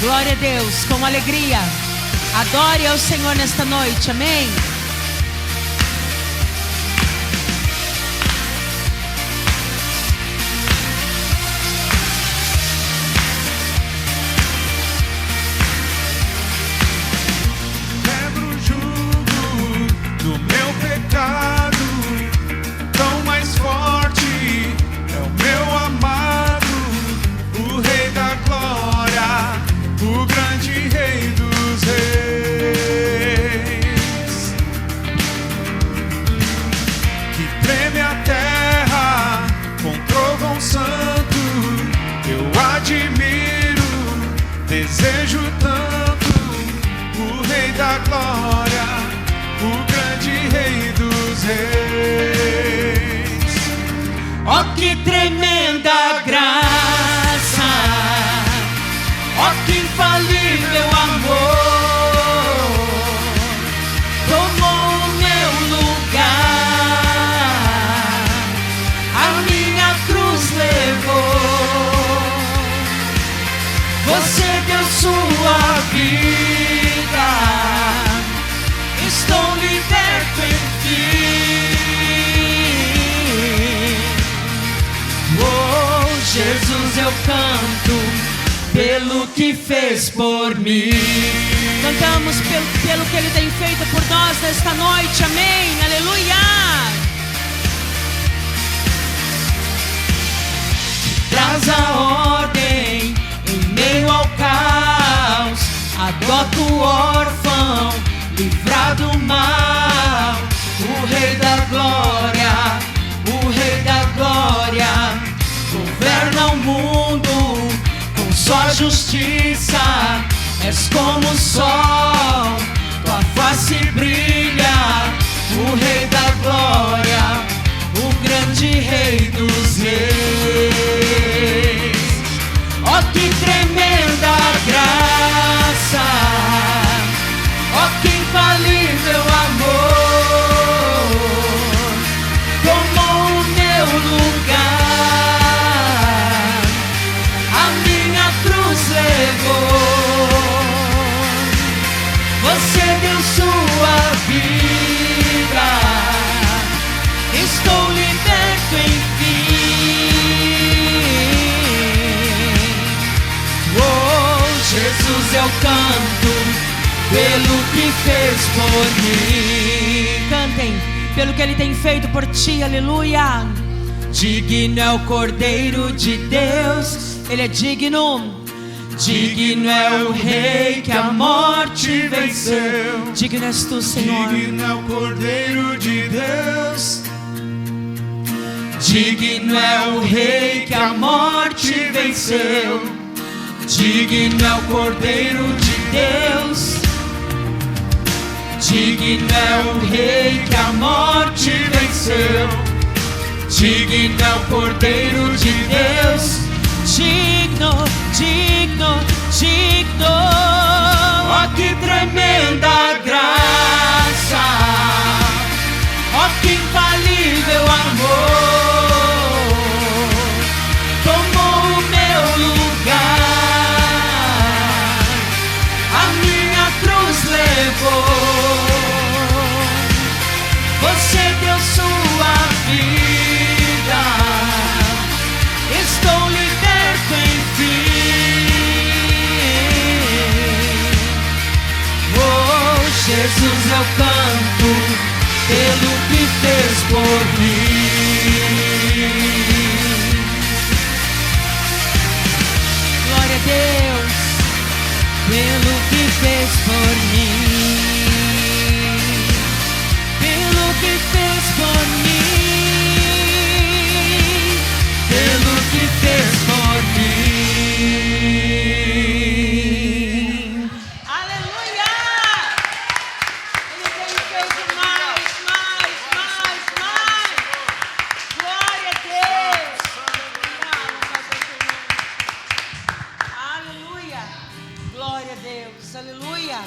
Glória a Deus, com alegria. Adore ao Senhor nesta noite, amém? Quebra o jugo do meu pecado, tão mais forte é o meu amado, o Rei da Glória, o grande Rei dos Reis, que treme a terra com trovão santo. Eu admiro, desejo tanto o Rei da Glória, o grande Rei dos Reis. Ó, que tremenda graça, ó, que infalível amor, tomou o meu lugar, a minha cruz levou. Você deu sua vida, estou liberto enfim. Oh, Jesus, eu canto pelo que fez por mim. Cantamos pelo que Ele tem feito por nós nesta noite, amém, aleluia. Traz a ordem em meio ao caos, adota o órfão, livra do mal. O Rei da Glória, o Rei da Glória, governa o mundo com sua justiça. És como o sol, tua face brilha. O Rei da Glória, o grande Rei dos Reis. Ó, que tremenda graça, ó, que infalível amor, tomou o meu lugar, a minha cruz levou. Você deu sua vida, estou liberto enfim. Oh, Jesus, eu canto pelo que fez por mim. Cantem pelo que Ele tem feito por ti, aleluia. Digno é o Cordeiro de Deus, Ele é digno. Digno é o Rei que a morte venceu. Digno és tu, Senhor. Digno é o Cordeiro de Deus, Digno é o Rei que a morte venceu. Digno é o Cordeiro de Deus. Digno é o Rei que a morte venceu. Digno é o Cordeiro de Deus. Digno, digno, digno. Ó, que tremenda graça, ó, que infalível amor, tomou o meu lugar, a minha cruz levou. Você deu sua vida, estou liberto enfim. Oh, Jesus, eu canto pelo que fez por mim. Glória a Deus, pelo que fez por mim. Pelo que fez por mim. Pelo que fez por mim. Aleluia! Ele tem feito mais. Glória a Deus! Aleluia! Glória a Deus! Aleluia!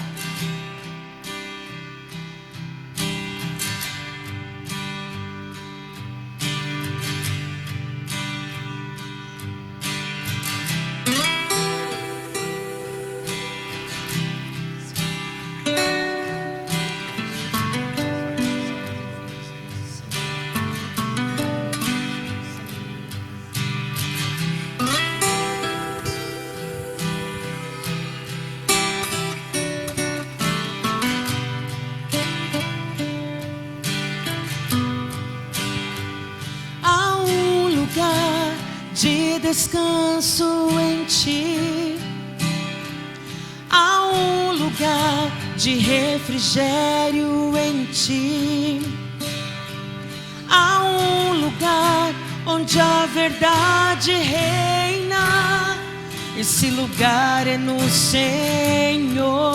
de descanso em ti. Há um lugar de refrigério em ti. Há um lugar onde a verdade reina. Esse lugar é no Senhor.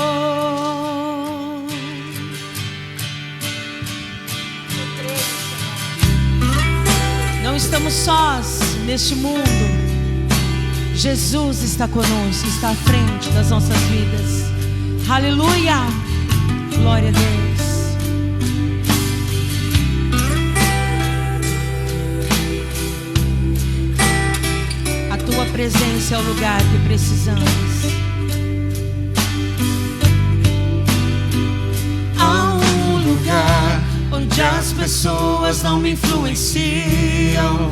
Não estamos sós neste mundo. Jesus está conosco, está à frente das nossas vidas. Aleluia! Glória a Deus. A tua presença é o lugar que precisamos. Há um lugar onde as pessoas não me influenciam.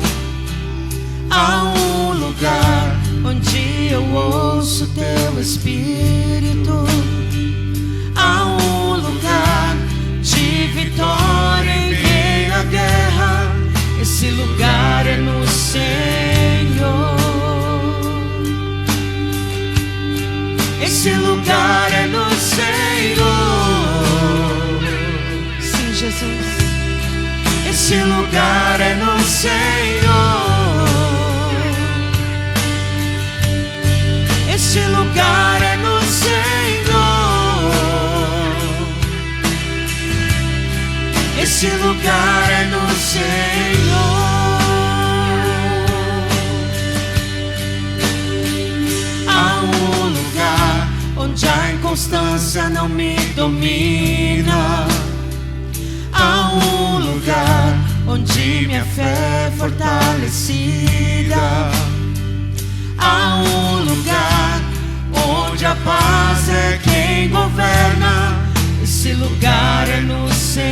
Há um lugar onde eu ouço teu Espírito. Há um lugar de vitória em meio à guerra. Esse lugar é no Senhor. Esse lugar é no Senhor. Sim, Jesus. Esse lugar é no Senhor. Esse lugar é no Senhor. Esse lugar é no Senhor. Há um lugar onde a inconstância não me domina. Há um lugar onde minha fé é fortalecida. Há um lugar onde a paz é quem governa. Esse lugar é no Senhor.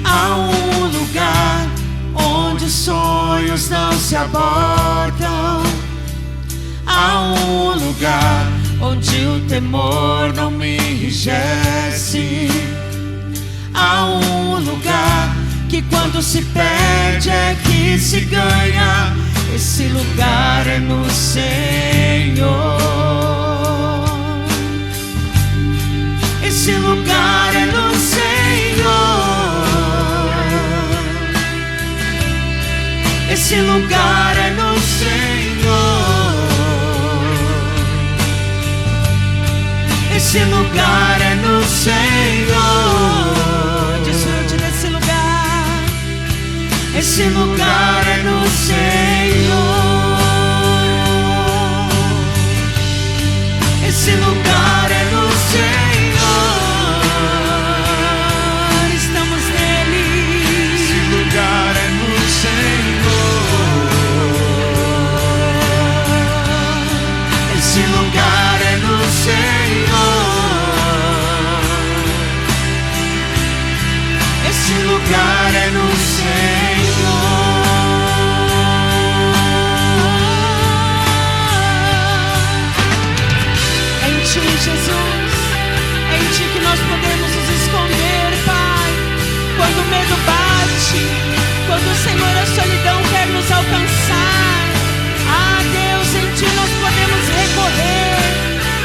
Há um lugar onde os sonhos não se abortam. Há um lugar onde o temor não me enrijece. Há um lugar que quando se perde é que se ganha. Esse lugar é no Senhor. Esse lugar é no Senhor. Esse lugar é no Senhor. Esse lugar é no Senhor. Desfrute desse lugar. Esse lugar é no Senhor. Esse lugar é no Senhor. Estamos nele. Esse lugar é no Senhor. Esse lugar é no Senhor. Esse lugar é no Senhor. É em ti, Jesus. É em ti que nós podemos nos esconder, Pai. Quando o medo bate, quando o Senhor, a solidão quer nos alcançar. Ah, Deus, em ti nós podemos recorrer.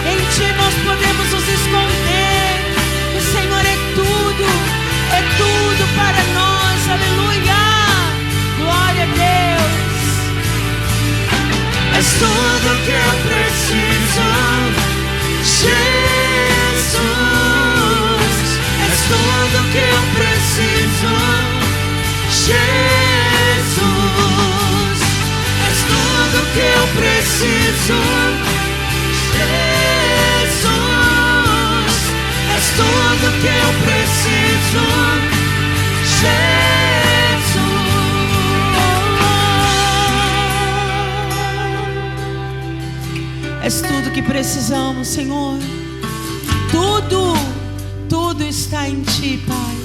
Em ti nós podemos nos esconder. O Senhor é tudo para nós. Aleluia. Glória a Deus. És tudo que eu preciso, Jesus. És tudo que eu preciso, Jesus. És tudo que eu preciso, Jesus. És tudo que eu preciso, Jesus. És tudo que precisamos, Senhor. Tudo está em ti, Pai.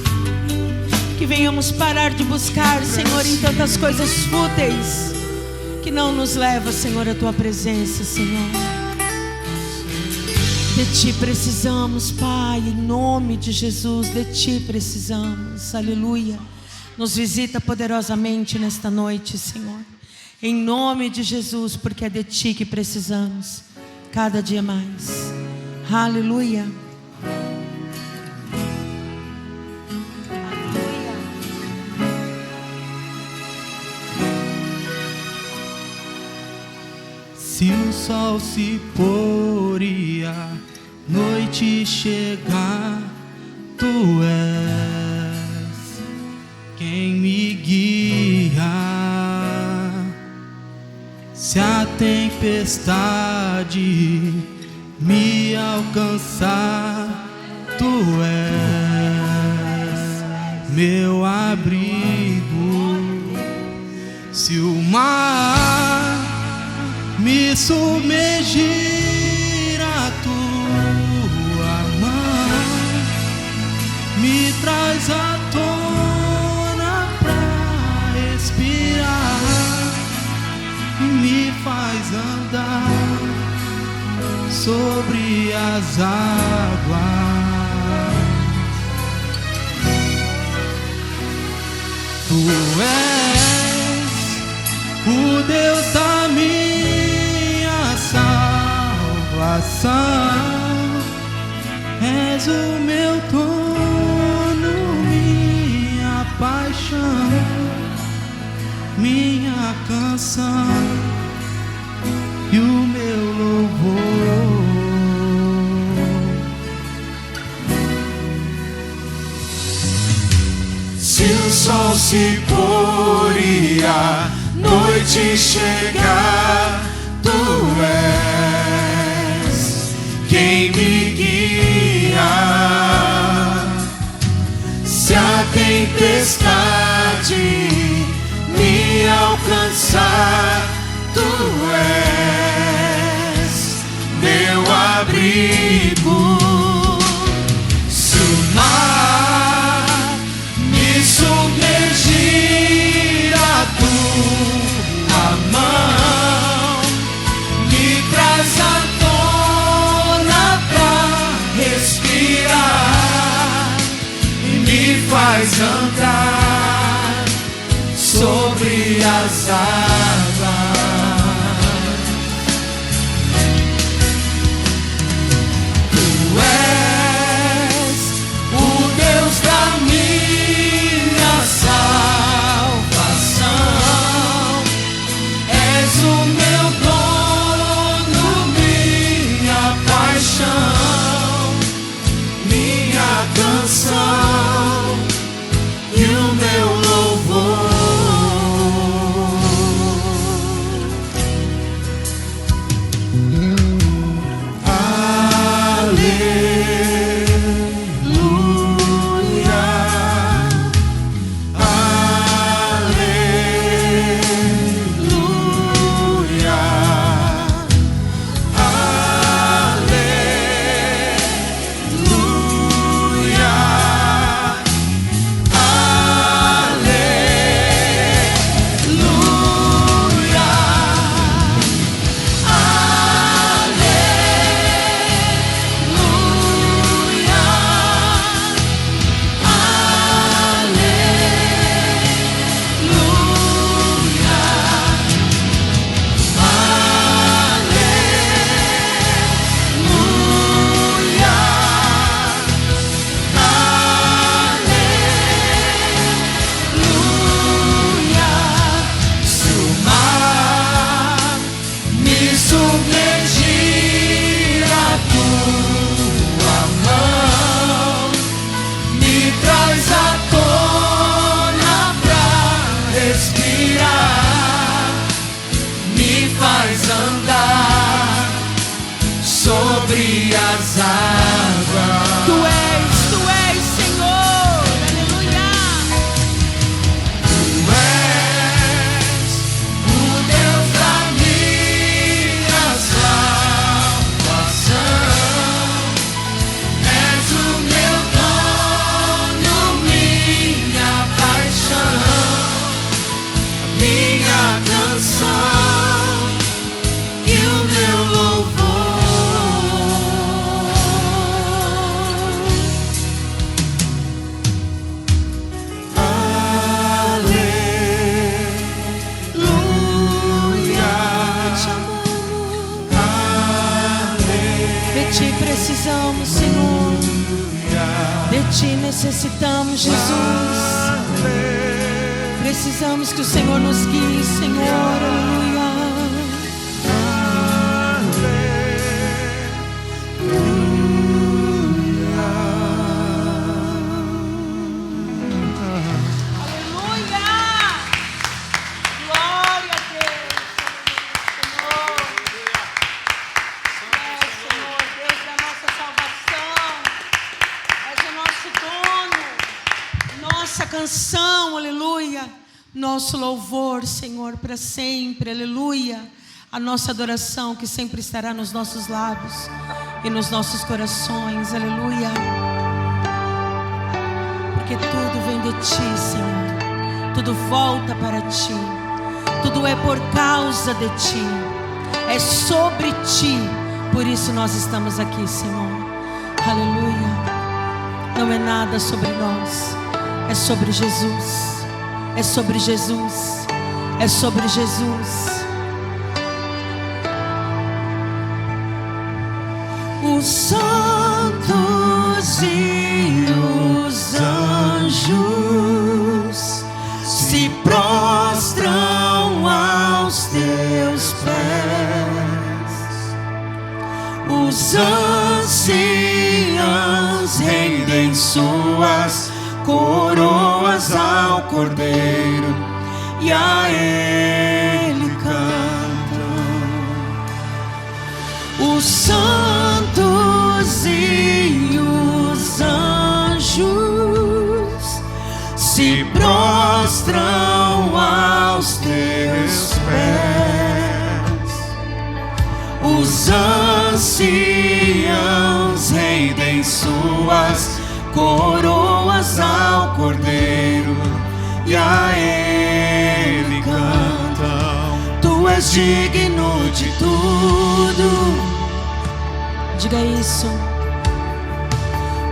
Que venhamos parar de buscar, Senhor, em tantas coisas fúteis que não nos leva, Senhor, à tua presença, Senhor. De Ti precisamos, Pai, em nome de Jesus, de Ti precisamos, aleluia. Nos visita poderosamente nesta noite, Senhor, em nome de Jesus, porque é de Ti que precisamos, cada dia mais, aleluia. Se o sol se pôr e a noite chegar, Tu és quem me guia. Se a tempestade me alcançar, Tu és meu abrigo. Se o mar me submergir, a Tua mão me traz à tona pra respirar e me faz andar sobre as águas. Tu és o Deus da minha salvação, és o meu dono, minha paixão, minha canção e o meu louvor. Se o sol se pôr e a noite chegar, Tu és quem me guia. Se a tempestade me alcançar, Tu és meu abrigo. Se o mar me submergir, a Tua mão me traz à tona pra respirar e me faz andar sobre as águas. Tu és o Deus da minha salvação, és o meu dono, minha paixão, minha canção e o meu louvor. Sobre as águas. Tu és Senhor, aleluia. Tu és o Deus da minha salvação, és o meu dono, minha paixão, minha canção e o meu louvor. necessitamos, Jesus. Precisamos que o Senhor nos guie, Senhor. Aleluia. Canção, aleluia, nosso louvor, Senhor, para sempre, aleluia, a nossa adoração que sempre estará nos nossos lábios e nos nossos corações, aleluia, porque tudo vem de Ti, Senhor, tudo volta para Ti, tudo é por causa de Ti, é sobre Ti, por isso nós estamos aqui, Senhor, aleluia, não é nada sobre nós. É sobre Jesus, é sobre Jesus, é sobre Jesus. Os santos e os anjos se prostram aos Teus pés. Os anciãos rendem suas coroas ao Cordeiro e a Ele cantam. Os santos e os anjos se prostram aos Teus pés. Os anciãos rendem suas coroas ao Cordeiro e a Ele cantam. Tu és digno de tudo. Diga isso.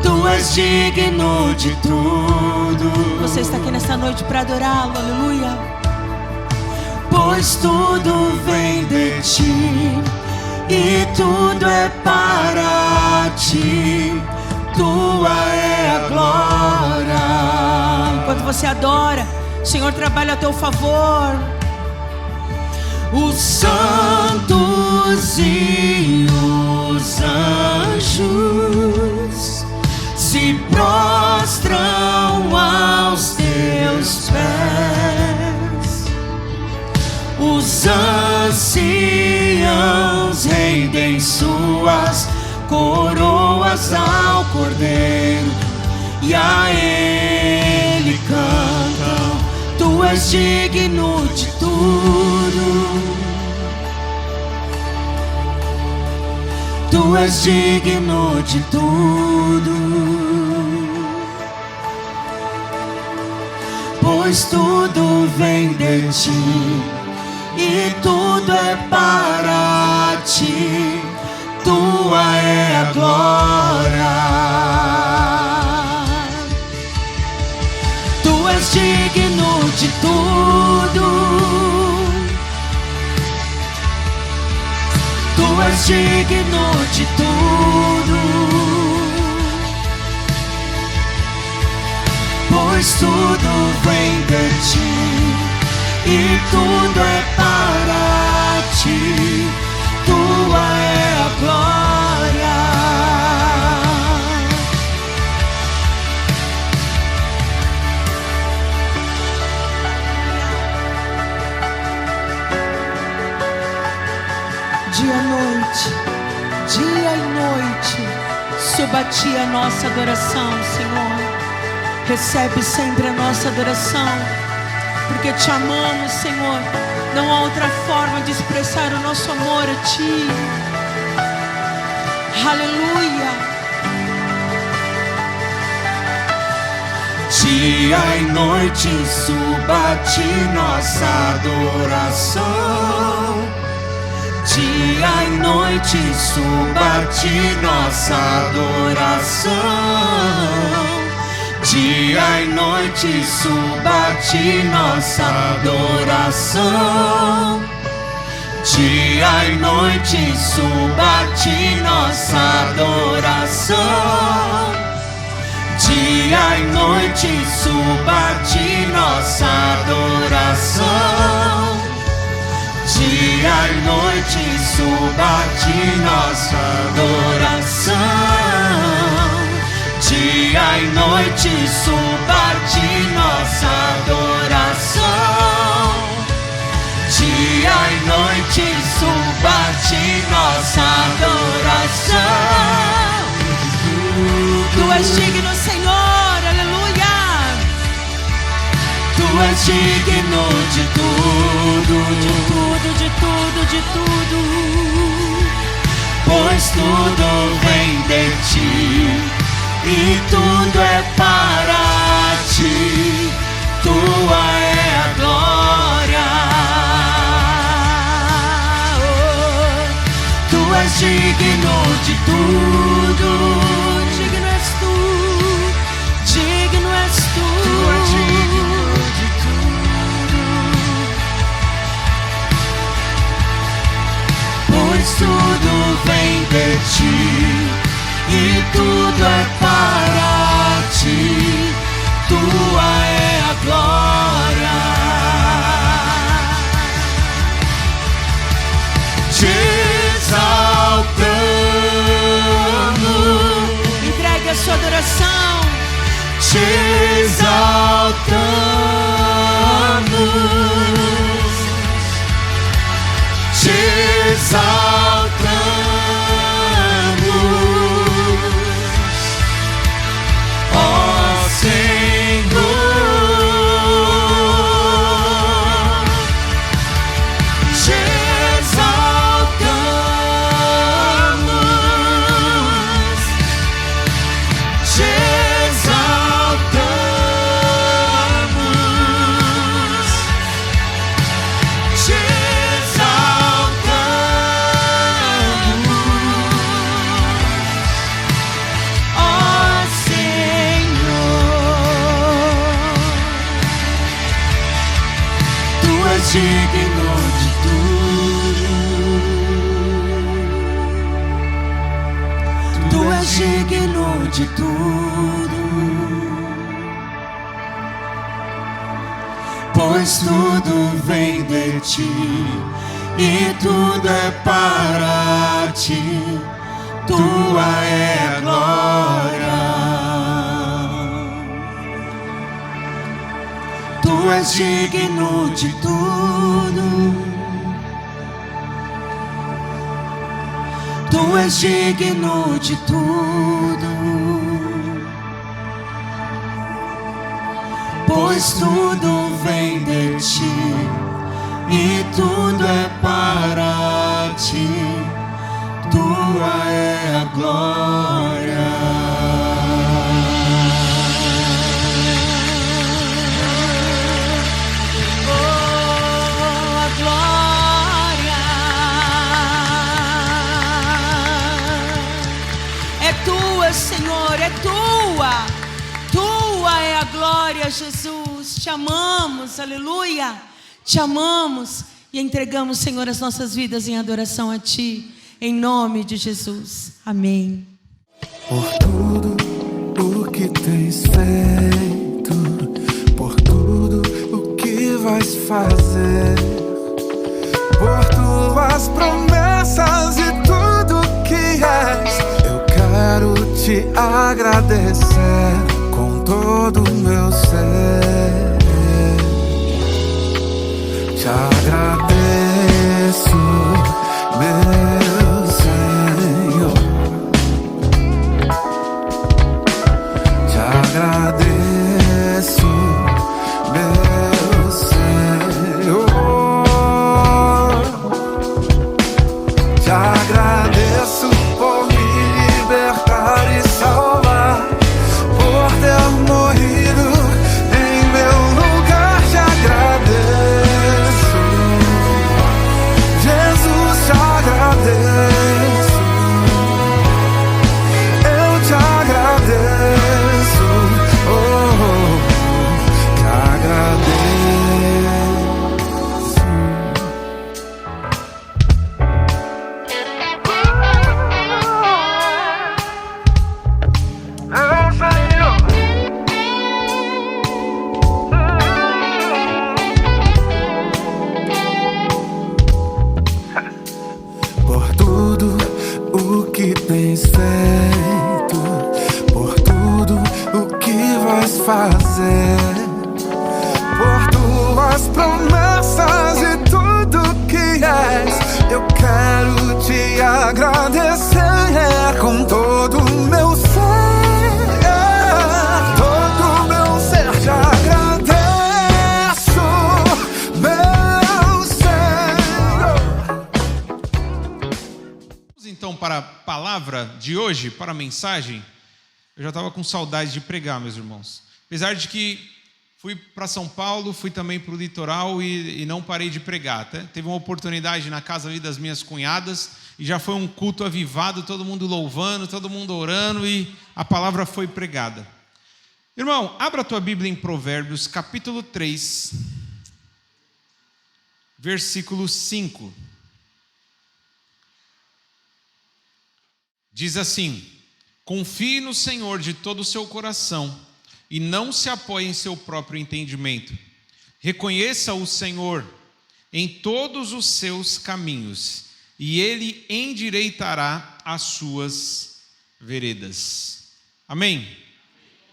Tu és digno de tudo. Você está aqui nesta noite para adorá-lo, aleluia. Pois tudo vem de Ti e tudo é para Ti. Tua é a glória. Enquanto você adora, o Senhor trabalha a teu favor. Os santos e os anjos se prostram aos Teus pés. Os anciãos rendem suas coroas ao Cordeiro e a Ele cantam. Tu és digno de tudo. Tu és digno de tudo. Pois tudo vem de Ti e tudo é para Ti. Tua é a glória. Tu és digno de tudo. Tu és digno de tudo. Pois tudo vem de Ti e tudo é para Ti. Tua é a glória. Dia e noite, suba a Ti a nossa adoração, Senhor. Recebe sempre a nossa adoração, porque Te amamos, Senhor. Não há outra forma de expressar o nosso amor a Ti. Aleluia. Dia e noite suba a Ti nossa adoração. Dia e noite suba a Ti nossa adoração. Dia e noite suba a Ti nossa adoração. Dia e noite suba a Ti nossa adoração. Dia e noite suba de nossa adoração. Dia e noite suba de nossa adoração. Dia e noite suba de nossa adoração. Dia e noite suba de nossa adoração. Tu és digno, Senhor, aleluia. Tu és digno de tudo, de tudo, de tudo, de tudo. Pois tudo vem de ti e tudo é para ti. Tua é a glória. Oh, tu és digno de tudo. Digno és tu, digno és tu. Tu és digno de tudo. Pois tudo vem de ti e tudo é para ti. Tua é a glória. Te exaltamos. Entregue a sua adoração. Te exaltamos. Te exaltamos, ó Senhor. Te exaltamos. Te exaltamos. Te digno de tudo. Tu és digno de tudo. Pois tudo vem de ti e tudo é para ti. Tua é a glória. Tu és digno de tudo. Tu és digno de tudo. Pois tudo vem de ti e tudo é para ti. Tua é a glória. Senhor, é tua. Tua é a glória, Jesus. Te amamos, aleluia. Te amamos e entregamos, Senhor, as nossas vidas em adoração a ti, em nome de Jesus. Amém. Por tudo o que tens feito, por tudo o que vais fazer, por tuas promessas e tudo que és, eu quero te agradecer com todo o meu ser. Te agradeço, meu Senhor. Te agradeço, meu Senhor. Te agradeço por me libertar e salvar, por ter morrido em meu lugar. Te agradeço, Jesus. palavra de hoje, para a mensagem, eu já estava com saudade de pregar, meus irmãos. Apesar de que fui para São Paulo, fui também para o litoral e não parei de pregar. Teve uma oportunidade na casa ali das minhas cunhadas e já foi um culto avivado, todo mundo louvando, todo mundo orando e a palavra foi pregada. Irmão, abra a tua Bíblia em Provérbios, capítulo 3, versículo 5. Diz assim: confie no Senhor de todo o seu coração e não se apoie em seu próprio entendimento. Reconheça o Senhor em todos os seus caminhos e Ele endireitará as suas veredas. Amém?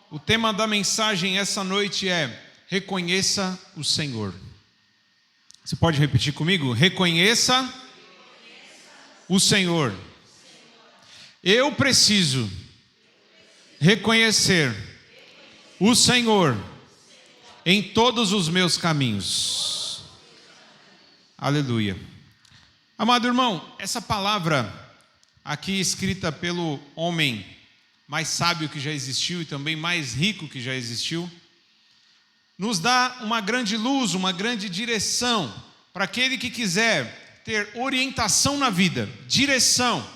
O tema da mensagem essa noite é: reconheça o Senhor. Você pode repetir comigo? Reconheça o Senhor. Eu preciso reconhecer o Senhor em todos os meus caminhos. Aleluia. Amado irmão, essa palavra aqui escrita pelo homem mais sábio que já existiu e também mais rico que já existiu, nos dá uma grande luz, uma grande direção para aquele que quiser ter orientação na vida, direção.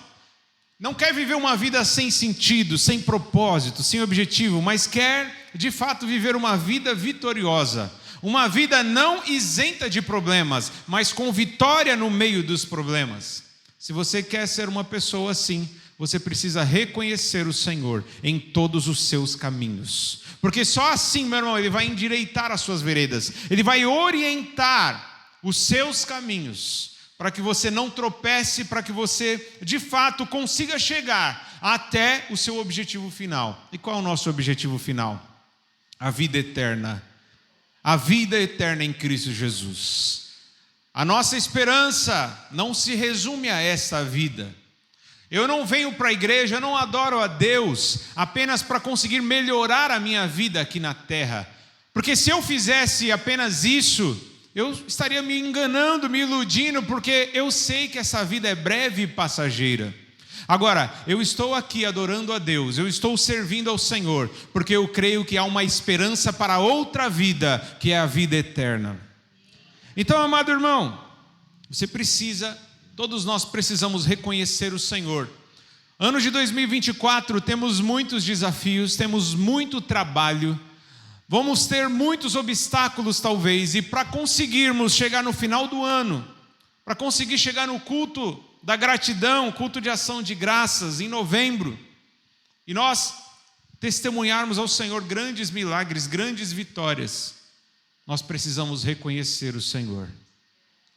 Não quer viver uma vida sem sentido, sem propósito, sem objetivo, mas quer de fato viver uma vida vitoriosa, uma vida não isenta de problemas, mas com vitória no meio dos problemas. Se você quer ser uma pessoa assim, você precisa reconhecer o Senhor em todos os seus caminhos, porque só assim, meu irmão, Ele vai endireitar as suas veredas, Ele vai orientar os seus caminhos, para que você não tropece, para que você, de fato, consiga chegar até o seu objetivo final. E qual é o nosso objetivo final? A vida eterna. A vida eterna em Cristo Jesus. A nossa esperança não se resume a essa vida. Eu não venho para a igreja, eu não adoro a Deus apenas para conseguir melhorar a minha vida aqui na terra. Porque se eu fizesse apenas isso, eu estaria me enganando, me iludindo, porque eu sei que essa vida é breve e passageira. Agora, eu estou aqui adorando a Deus, eu estou servindo ao Senhor, porque eu creio que há uma esperança para outra vida, que é a vida eterna. Então, amado irmão, todos nós precisamos reconhecer o Senhor. Ano de 2024, temos muitos desafios, temos muito trabalho, vamos ter muitos obstáculos talvez, e para conseguirmos chegar no final do ano, para conseguir chegar no culto da gratidão, culto de ação de graças em novembro, e nós testemunharmos ao Senhor grandes milagres, grandes vitórias, nós precisamos reconhecer o Senhor.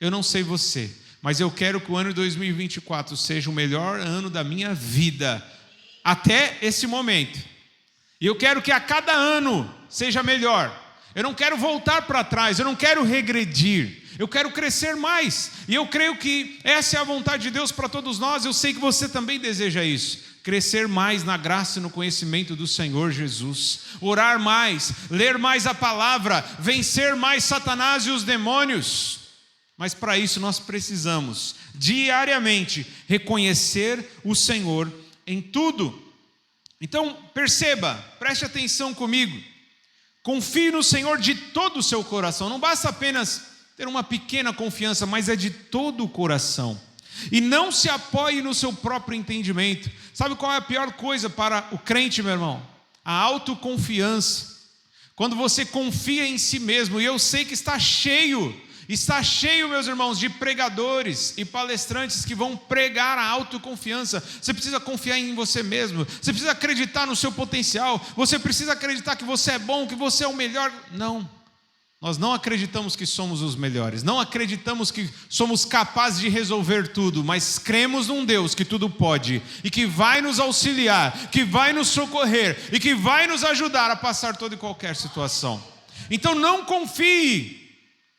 Eu não sei você, mas eu quero que o ano de 2024 seja o melhor ano da minha vida, até esse momento. E eu quero que a cada ano seja melhor. Eu não quero voltar para trás, eu não quero regredir, eu quero crescer mais. E eu creio que essa é a vontade de Deus para todos nós. Eu sei que você também deseja isso. Crescer mais na graça e no conhecimento do Senhor Jesus. Orar mais, ler mais a palavra, vencer mais Satanás e os demônios. Mas para isso nós precisamos diariamente reconhecer o Senhor em tudo. Então perceba, preste atenção comigo. Confie no Senhor de todo o seu coração. Não basta apenas ter uma pequena confiança, mas é de todo o coração. E não se apoie no seu próprio entendimento. Sabe qual é a pior coisa para o crente, meu irmão? A autoconfiança. Quando você confia em si mesmo, e eu sei que está cheio, meus irmãos, de pregadores e palestrantes que vão pregar a autoconfiança. Você precisa confiar em você mesmo, você precisa acreditar no seu potencial, você precisa acreditar que você é bom, que você é o melhor. Não, nós não acreditamos que somos os melhores, não acreditamos que somos capazes de resolver tudo, mas cremos num Deus que tudo pode e que vai nos auxiliar, que vai nos socorrer e que vai nos ajudar a passar toda e qualquer situação. Então não confie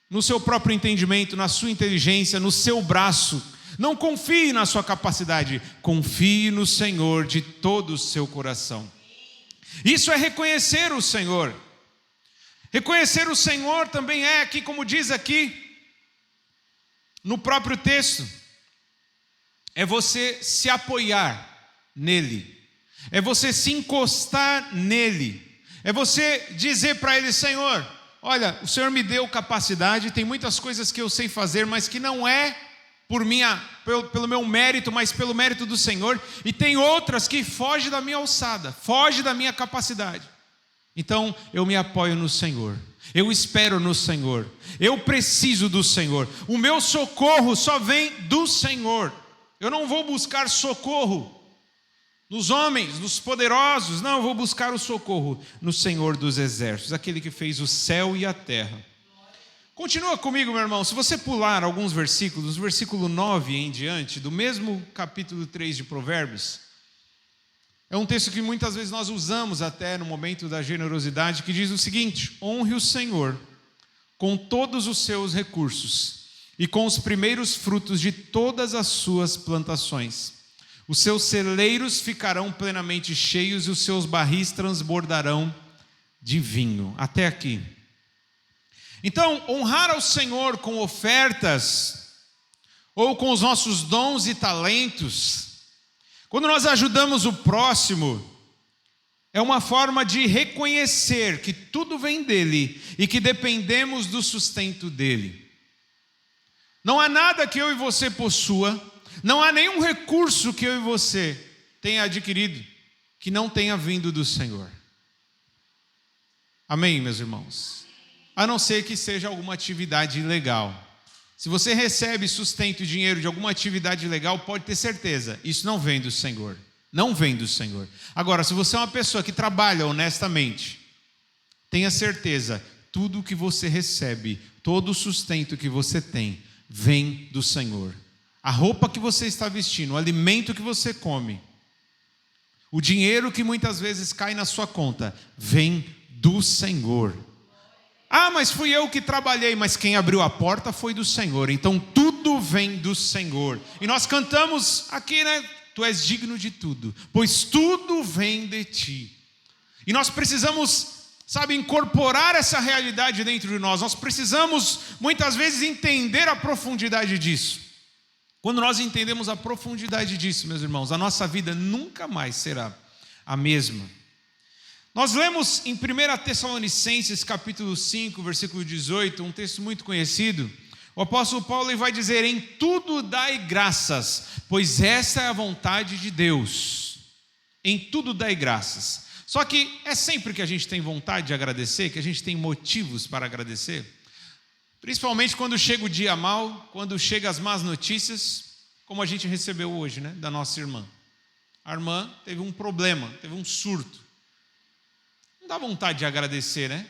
no seu próprio entendimento, na sua inteligência, no seu braço. Não confie na sua capacidade. Confie no Senhor de todo o seu coração. Isso é reconhecer o Senhor. Reconhecer o Senhor também é aqui, como diz aqui no próprio texto, é você se apoiar nele. É você se encostar nele. É você dizer para ele: Senhor, olha, o Senhor me deu capacidade, tem muitas coisas que eu sei fazer, mas que não é pelo meu mérito, mas pelo mérito do Senhor, e tem outras que fogem da minha alçada, fogem da minha capacidade. Então eu me apoio no Senhor, eu espero no Senhor, eu preciso do Senhor, o meu socorro só vem do Senhor. Eu não vou buscar socorro nos homens, nos poderosos, não, eu vou buscar o socorro no Senhor dos exércitos, aquele que fez o céu e a terra. Continua comigo, meu irmão, se você pular alguns versículos, versículo 9 em diante, do mesmo capítulo 3 de Provérbios, é um texto que muitas vezes nós usamos até no momento da generosidade, que diz o seguinte: honre o Senhor com todos os seus recursos e com os primeiros frutos de todas as suas plantações. Os seus celeiros ficarão plenamente cheios e os seus barris transbordarão de vinho. Até aqui. Então, honrar ao Senhor com ofertas ou com os nossos dons e talentos, quando nós ajudamos o próximo, é uma forma de reconhecer que tudo vem dele e que dependemos do sustento dele. Não há nada que eu e você possua, não há nenhum recurso que eu e você tenha adquirido que não tenha vindo do Senhor. Amém, meus irmãos? A não ser que seja alguma atividade ilegal. Se você recebe sustento e dinheiro de alguma atividade ilegal, pode ter certeza, isso não vem do Senhor. Não vem do Senhor. Agora, se você é uma pessoa que trabalha honestamente, tenha certeza, tudo que você recebe, todo o sustento que você tem, vem do Senhor. A roupa que você está vestindo, o alimento que você come, o dinheiro que muitas vezes cai na sua conta, vem do Senhor. Ah, mas fui eu que trabalhei, mas quem abriu a porta foi do Senhor. Então tudo vem do Senhor. E nós cantamos aqui, né? Tu és digno de tudo, pois tudo vem de ti. E nós precisamos, incorporar essa realidade dentro de nós. Nós precisamos, muitas vezes, entender a profundidade disso. Quando nós entendemos a profundidade disso, meus irmãos, a nossa vida nunca mais será a mesma. Nós lemos em 1 Tessalonicenses capítulo 5, versículo 18, um texto muito conhecido. O apóstolo Paulo vai dizer: em tudo dai graças, pois essa é a vontade de Deus. Em tudo dai graças. Só que é sempre que a gente tem vontade de agradecer, que a gente tem motivos para agradecer. Principalmente quando chega o dia mau, quando chegam as más notícias, como a gente recebeu hoje, né, da nossa irmã. A irmã teve um problema, teve um surto. Não dá vontade de agradecer, né?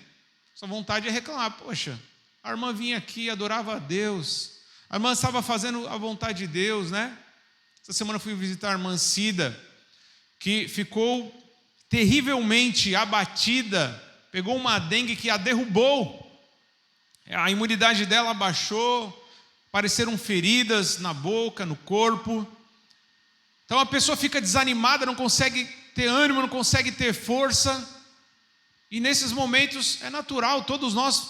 Só vontade de reclamar. Poxa, a irmã vinha aqui, adorava a Deus. A irmã estava fazendo a vontade de Deus, né? Essa semana eu fui visitar a irmã Cida, que ficou terrivelmente abatida, pegou uma dengue que a derrubou. A imunidade dela abaixou, apareceram feridas na boca, no corpo. Então a pessoa fica desanimada, não consegue ter ânimo, não consegue ter força. E nesses momentos é natural, todos nós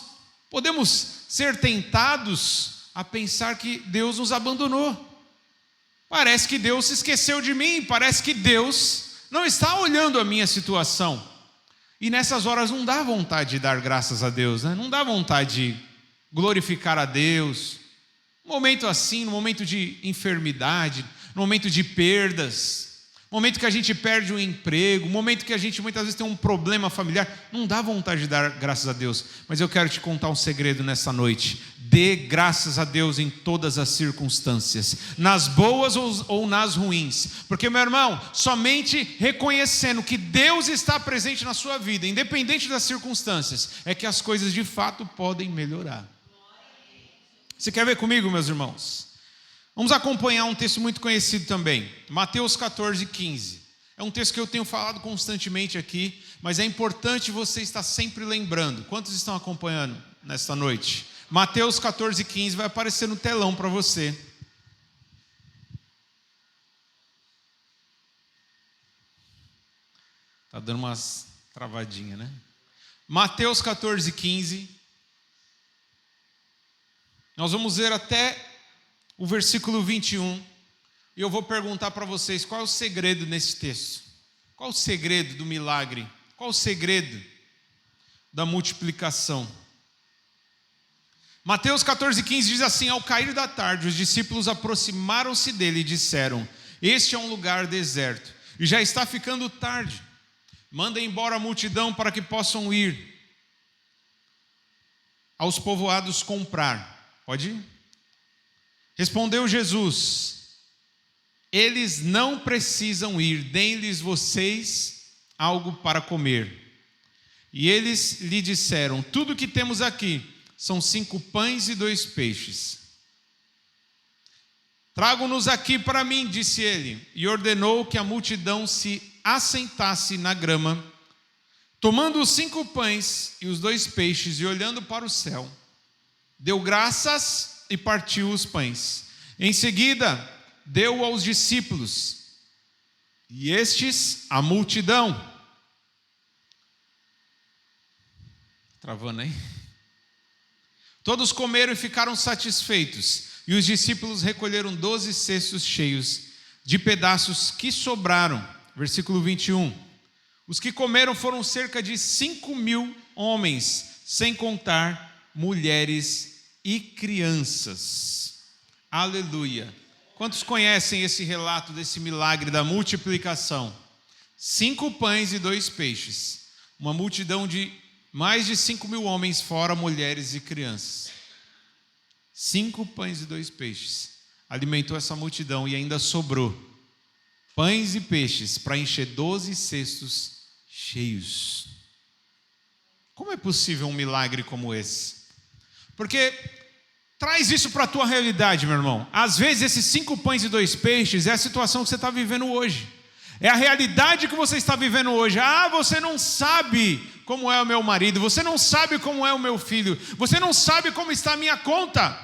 podemos ser tentados a pensar que Deus nos abandonou. Parece que Deus se esqueceu de mim, parece que Deus não está olhando a minha situação. E nessas horas não dá vontade de dar graças a Deus, né? Não dá vontade de glorificar a Deus. Um momento assim, no momento de enfermidade, no momento de perdas, no momento que a gente perde um emprego, no momento que a gente muitas vezes tem um problema familiar, não dá vontade de dar graças a Deus. Mas eu quero te contar um segredo nessa noite. Dê graças a Deus em todas as circunstâncias, nas boas ou nas ruins. Porque, meu irmão, somente reconhecendo que Deus está presente na sua vida, independente das circunstâncias, é que as coisas de fato podem melhorar. Você quer ver comigo, meus irmãos? Vamos acompanhar um texto muito conhecido também, Mateus 14, 15. É um texto que eu tenho falado constantemente aqui, mas é importante você estar sempre lembrando. Quantos estão acompanhando nesta noite? Mateus 14, 15 vai aparecer no telão para você. Está dando umas travadinhas, né? Mateus 14, 15. Nós vamos ver até o versículo 21. E eu vou perguntar para vocês, qual é o segredo nesse texto? Qual o segredo do milagre? Qual o segredo da multiplicação? Mateus 14,15 diz assim: ao cair da tarde, os discípulos aproximaram-se dele e disseram: este é um lugar deserto, e já está ficando tarde. Mandem embora a multidão para que possam ir aos povoados comprar. Pode ir? Respondeu Jesus: eles não precisam ir, deem-lhes vocês algo para comer. E eles lhe disseram: tudo que temos aqui são 5 pães e 2 peixes. Tragam-nos aqui para mim, disse ele, e ordenou que a multidão se assentasse na grama. Tomando os 5 pães e os 2 peixes e olhando para o céu, deu graças e partiu os pães. Em seguida, deu aos discípulos, e estes à multidão. Travando aí? Todos comeram e ficaram satisfeitos, e os discípulos recolheram 12 cestos cheios de pedaços que sobraram. Versículo 21. Os que comeram foram cerca de 5.000 homens, sem contar mulheres e crianças. Aleluia. Quantos conhecem esse relato desse milagre da multiplicação? 5 pães e 2 peixes. Uma multidão de mais de 5.000 homens, fora mulheres e crianças. 5 pães e 2 peixes. Alimentou essa multidão e ainda sobrou pães e peixes para encher 12 cestos cheios. Como é possível um milagre como esse? Porque traz isso para a tua realidade, meu irmão. Às vezes esses 5 pães e 2 peixes é a situação que você está vivendo hoje. É a realidade que você está vivendo hoje. Ah, você não sabe como é o meu marido, você não sabe como é o meu filho, você não sabe como está a minha conta,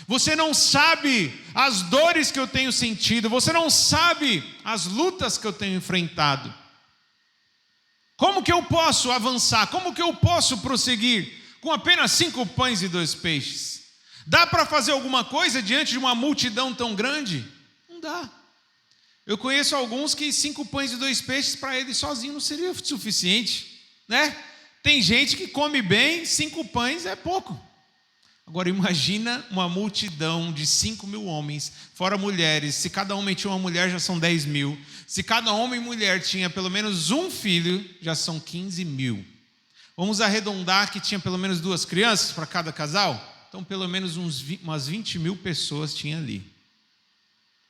você não sabe as dores que eu tenho sentido, você não sabe as lutas que eu tenho enfrentado. Como que eu posso avançar? Como que eu posso prosseguir com apenas 5 pães e 2 peixes? Dá para fazer alguma coisa diante de uma multidão tão grande? Não dá. Eu conheço alguns que 5 pães e 2 peixes para eles sozinho não seria suficiente, né? Tem gente que come bem, 5 pães é pouco. Agora imagina uma multidão de 5.000 homens, fora mulheres. Se cada homem tinha uma mulher, já são 10.000. Se cada homem e mulher tinha pelo menos um filho, já são 15.000. Vamos arredondar que tinha pelo menos 2 crianças para cada casal? Então pelo menos umas 20.000 pessoas tinha ali.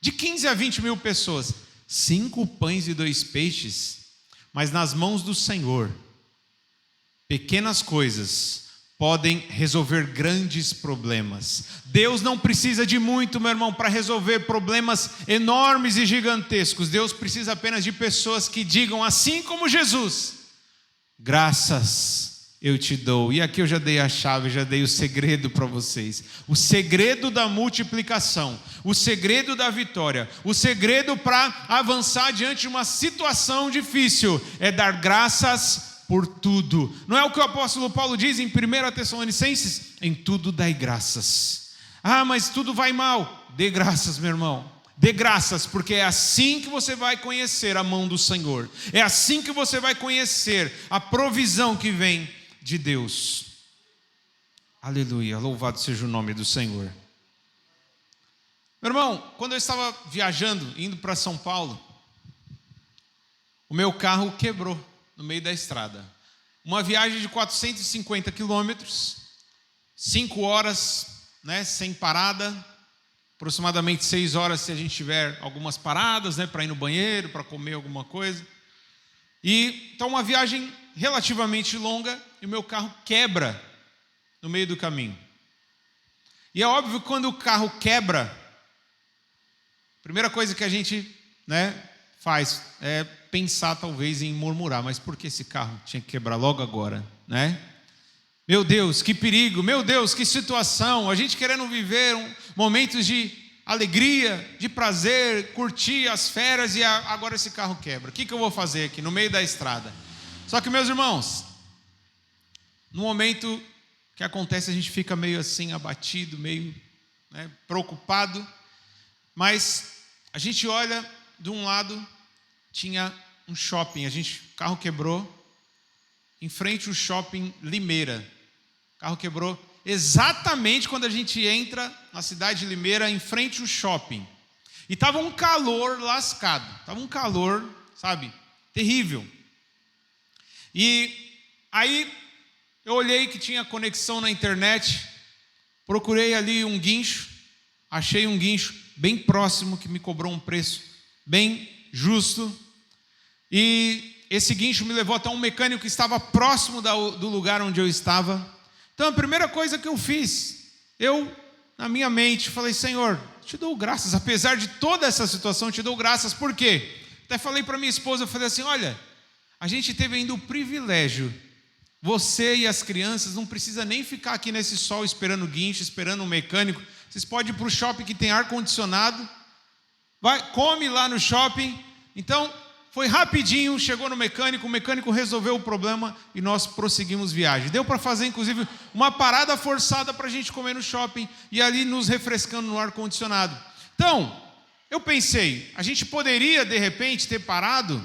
De 15 a 20.000 pessoas, 5 pães e 2 peixes, mas nas mãos do Senhor, pequenas coisas podem resolver grandes problemas. Deus não precisa de muito, meu irmão, para resolver problemas enormes e gigantescos. Deus precisa apenas de pessoas que digam, assim como Jesus: graças eu te dou. E aqui eu já dei a chave, já dei o segredo para vocês. O segredo da multiplicação, o segredo da vitória, o segredo para avançar diante de uma situação difícil é dar graças por tudo. Não é o que o apóstolo Paulo diz em 1 Tessalonicenses? Em tudo dai graças. Ah, mas tudo vai mal. Dê graças, meu irmão. Dê graças, porque é assim que você vai conhecer a mão do Senhor. É assim que você vai conhecer a provisão que vem de Deus. Aleluia, louvado seja o nome do Senhor. Meu irmão, quando eu estava viajando, indo para São Paulo, o meu carro quebrou no meio da estrada. Uma viagem de 450 quilômetros, 5 horas, né, sem parada, aproximadamente 6 horas se a gente tiver algumas paradas, né, para ir no banheiro, para comer alguma coisa. E então uma viagem relativamente longa e o meu carro quebra no meio do caminho. E é óbvio que quando o carro quebra, a primeira coisa que a gente, né, faz é pensar talvez em murmurar, mas por que esse carro tinha que quebrar logo agora, né? Meu Deus, que perigo, meu Deus, que situação, a gente querendo viver momentos de alegria, de prazer, curtir as férias e agora esse carro quebra. O que eu vou fazer aqui no meio da estrada? Só que, meus irmãos, no momento que acontece a gente fica meio assim abatido, meio, né, preocupado, mas a gente olha, de um lado tinha um shopping, o carro quebrou, em frente ao shopping Limeira. O carro quebrou exatamente quando a gente entra na cidade de Limeira, em frente ao shopping. E estava um calor lascado, estava um calor, sabe, terrível. E aí eu olhei que tinha conexão na internet, procurei ali um guincho, achei um guincho bem próximo que me cobrou um preço bem justo. E esse guincho me levou até um mecânico que estava próximo do lugar onde eu estava. Então a primeira coisa que eu fiz, na minha mente, falei: Senhor, te dou graças, apesar de toda essa situação, te dou graças. Por quê? Até falei para minha esposa, eu falei assim: olha, a gente teve ainda o privilégio, você e as crianças não precisa nem ficar aqui nesse sol esperando o guincho, esperando um mecânico. Vocês podem ir para o shopping que tem ar-condicionado, come lá no shopping. Então foi rapidinho, chegou no mecânico, o mecânico resolveu o problema e nós prosseguimos viagem. Deu para fazer, inclusive, uma parada forçada para a gente comer no shopping e ali nos refrescando no ar-condicionado. Então, eu pensei, a gente poderia, de repente, ter parado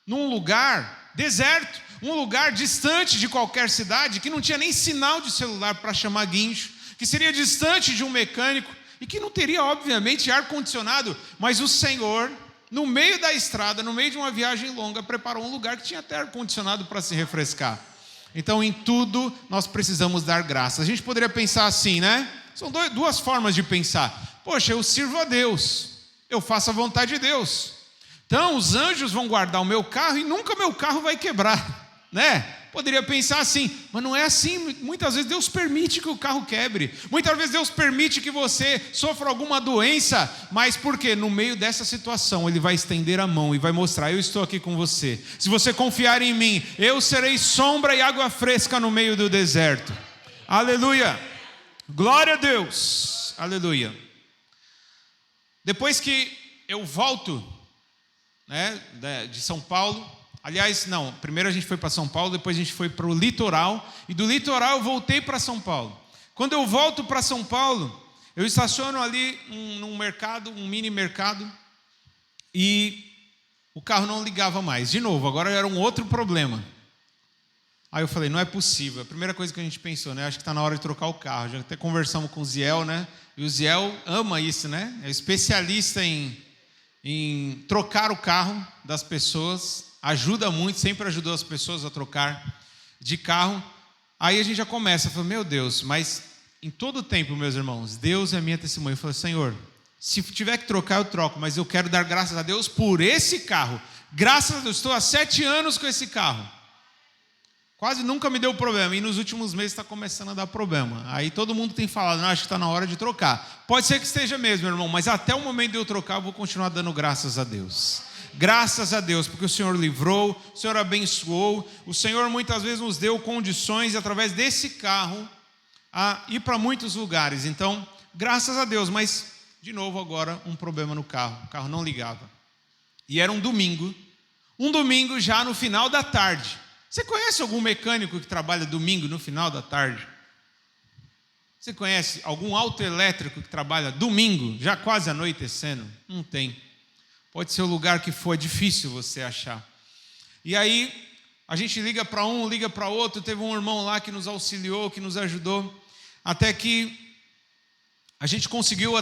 num lugar deserto, um lugar distante de qualquer cidade, que não tinha nem sinal de celular para chamar guincho, que seria distante de um mecânico e que não teria, obviamente, ar-condicionado, mas o Senhor, no meio da estrada, no meio de uma viagem longa, preparou um lugar que tinha até ar-condicionado para se refrescar. Então, em tudo, nós precisamos dar graças. A gente poderia pensar assim, né? São duas formas de pensar. Poxa, eu sirvo a Deus, eu faço a vontade de Deus. Então, os anjos vão guardar o meu carro e nunca meu carro vai quebrar, né? Poderia pensar assim, mas não é assim. Muitas vezes Deus permite que o carro quebre. Muitas vezes Deus permite que você sofra alguma doença. Mas por quê? No meio dessa situação, Ele vai estender a mão e vai mostrar: eu estou aqui com você. Se você confiar em mim, eu serei sombra e água fresca no meio do deserto. Aleluia! Glória a Deus! Aleluia! Depois que eu volto, né, de São Paulo... Aliás, não, primeiro a gente foi para São Paulo, depois a gente foi para o litoral, e do litoral eu voltei para São Paulo. Quando eu volto para São Paulo, eu estaciono ali num mercado, um mini mercado, e o carro não ligava mais. De novo, agora era um outro problema. Aí eu falei: não é possível. A primeira coisa que a gente pensou, né? Acho que está na hora de trocar o carro. Já até conversamos com o Ziel, né? E o Ziel ama isso, né? É especialista em trocar o carro das pessoas. Ajuda muito, sempre ajudou as pessoas a trocar de carro. Aí a gente já começa, fala: meu Deus, mas em todo o tempo, meus irmãos, Deus é minha testemunha. Eu falei: Senhor, se tiver que trocar, eu troco, mas eu quero dar graças a Deus por esse carro. Graças a Deus, estou há 7 anos com esse carro. Quase nunca me deu problema, e nos últimos meses está começando a dar problema. Aí todo mundo tem falado: não, acho que está na hora de trocar. Pode ser que esteja mesmo, meu irmão, mas até o momento de eu trocar, eu vou continuar dando graças a Deus. Graças a Deus, porque o Senhor livrou, o Senhor abençoou, o Senhor muitas vezes nos deu condições, através desse carro, a ir para muitos lugares. Então, graças a Deus. Mas, de novo agora, um problema no carro. O carro não ligava. E era um domingo já no final da tarde. Você conhece algum mecânico que trabalha domingo no final da tarde? Você conhece algum autoelétrico que trabalha domingo, já quase anoitecendo? Não tem. Pode ser o lugar que for, é difícil você achar. E aí, a gente liga para um, liga para outro. Teve um irmão lá que nos auxiliou, que nos ajudou. Até que a gente conseguiu,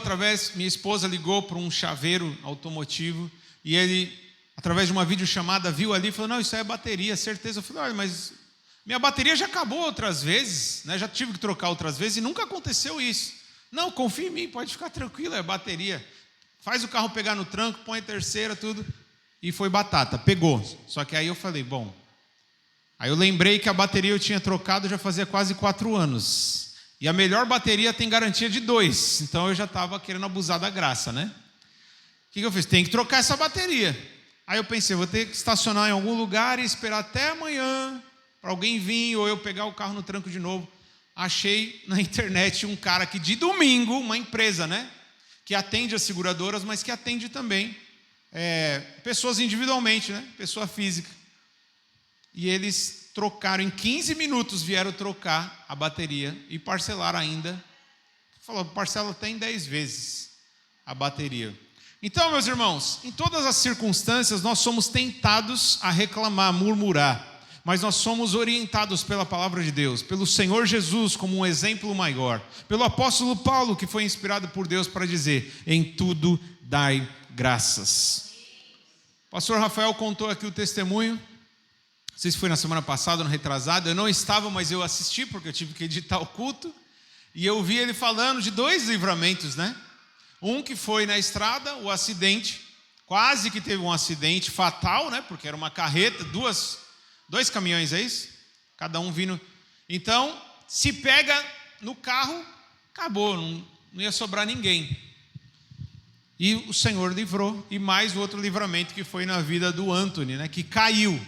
minha esposa ligou para um chaveiro automotivo. E ele, através de uma videochamada, viu ali e falou: não, isso aí é bateria, certeza. Eu falei: olha, mas minha bateria já acabou outras vezes, né? Já tive que trocar outras vezes e nunca aconteceu isso. Não, confia em mim, pode ficar tranquilo, é bateria. Faz o carro pegar no tranco, põe a terceira, tudo. E foi batata, pegou. Só que aí eu falei: bom. Aí eu lembrei que a bateria eu tinha trocado já fazia quase 4 anos. E a melhor bateria tem garantia de 2. Então eu já estava querendo abusar da graça, né? O que eu fiz? Tem que trocar essa bateria. Aí eu pensei: vou ter que estacionar em algum lugar e esperar até amanhã para alguém vir ou eu pegar o carro no tranco de novo. Achei na internet um cara que de domingo, uma empresa, né? Que atende as seguradoras, mas que atende também pessoas individualmente, né? Pessoa física. E eles trocaram, em 15 minutos vieram trocar a bateria e parcelaram ainda. Falou: parcela até em 10 vezes a bateria. Então, meus irmãos, em todas as circunstâncias nós somos tentados a reclamar, a murmurar, mas nós somos orientados pela palavra de Deus, pelo Senhor Jesus como um exemplo maior, pelo apóstolo Paulo, que foi inspirado por Deus para dizer: em tudo dai graças. O pastor Rafael contou aqui o testemunho, não sei se foi na semana passada ou no retrasado, eu não estava, mas eu assisti porque eu tive que editar o culto, e eu vi ele falando de 2 livramentos, né? Um que foi na estrada, o acidente, quase que teve um acidente fatal, né? Porque era uma carreta, 2 caminhões, é isso? Cada um vindo. Então, se pega no carro, acabou, não ia sobrar ninguém. E o Senhor livrou. E mais o outro livramento que foi na vida do Anthony, né? Que caiu.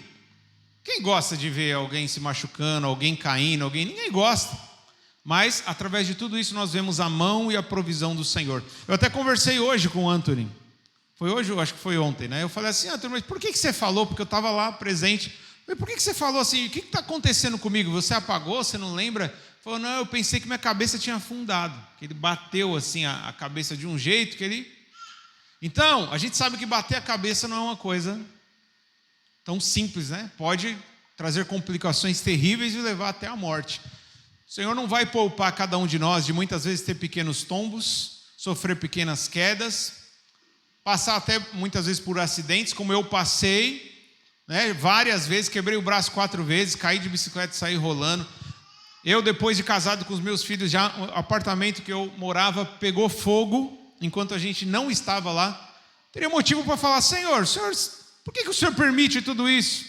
Quem gosta de ver alguém se machucando, alguém caindo, ninguém gosta. Mas, através de tudo isso, nós vemos a mão e a provisão do Senhor. Eu até conversei hoje com o Anthony. Foi hoje, eu acho que foi ontem, né? Eu falei assim: Anthony, mas por que você falou? Porque eu estava lá presente. Mas por que você falou assim? O que está acontecendo comigo? Você apagou? Você não lembra? Ele falou: não, eu pensei que minha cabeça tinha afundado. Que ele bateu assim a cabeça de um jeito que ele... Então, a gente sabe que bater a cabeça não é uma coisa tão simples, né? Pode trazer complicações terríveis e levar até a morte. O Senhor não vai poupar cada um de nós de muitas vezes ter pequenos tombos, sofrer pequenas quedas, passar até muitas vezes por acidentes, como eu passei, né? Várias vezes, quebrei o braço 4 vezes, caí de bicicleta e saí rolando. Eu, depois de casado com os meus filhos, já o apartamento que eu morava pegou fogo, enquanto a gente não estava lá. Teria motivo para falar: Senhor, por que o Senhor permite tudo isso?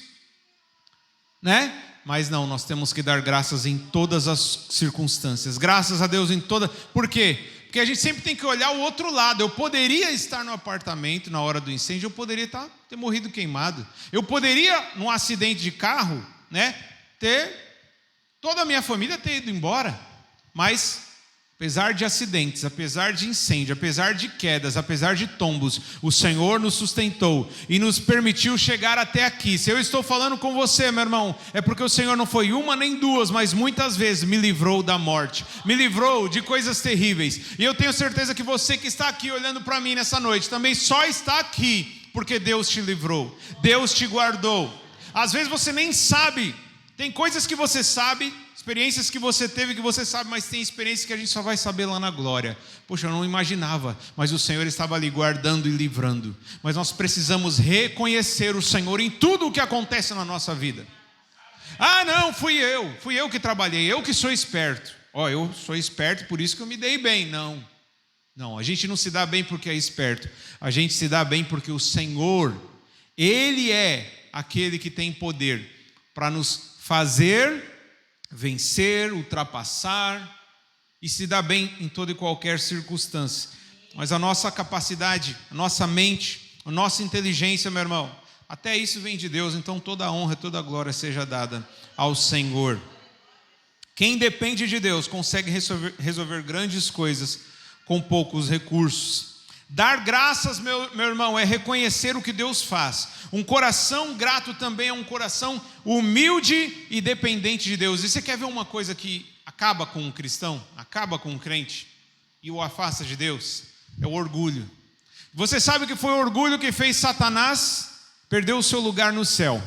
Né? Mas não, nós temos que dar graças em todas as circunstâncias. Graças a Deus em todas. Por quê? Porque a gente sempre tem que olhar o outro lado. Eu poderia estar no apartamento na hora do incêndio, eu poderia ter morrido queimado. Eu poderia, num acidente de carro, né, ter toda a minha família ter ido embora. Mas, apesar de acidentes, apesar de incêndio, apesar de quedas, apesar de tombos, o Senhor nos sustentou e nos permitiu chegar até aqui. Se eu estou falando com você, meu irmão, é porque o Senhor não foi uma nem duas, mas muitas vezes me livrou da morte, me livrou de coisas terríveis. E eu tenho certeza que você que está aqui olhando para mim nessa noite, também só está aqui porque Deus te livrou, Deus te guardou. Às vezes você nem sabe, tem coisas que você sabe, experiências que você teve que você sabe, mas tem experiências que a gente só vai saber lá na glória. Poxa, eu não imaginava, mas o Senhor estava ali guardando e livrando. Mas nós precisamos reconhecer o Senhor em tudo o que acontece na nossa vida. Ah, não, fui eu que trabalhei, eu que sou esperto. Eu sou esperto, por isso que eu me dei bem. Não, a gente não se dá bem porque é esperto. A gente se dá bem porque o Senhor, Ele é aquele que tem poder para nos fazer vencer, ultrapassar e se dar bem em toda e qualquer circunstância. Mas a nossa capacidade, a nossa mente, a nossa inteligência, meu irmão, até isso vem de Deus. Então toda a honra, toda a glória seja dada ao Senhor. Quem depende de Deus consegue resolver grandes coisas com poucos recursos. Dar graças, meu irmão, é reconhecer o que Deus faz. Um coração grato também é um coração humilde e dependente de Deus. E você quer ver uma coisa que acaba com um cristão, acaba com um crente e o afasta de Deus? É o orgulho. Você sabe que foi o orgulho que fez Satanás perder o seu lugar no céu.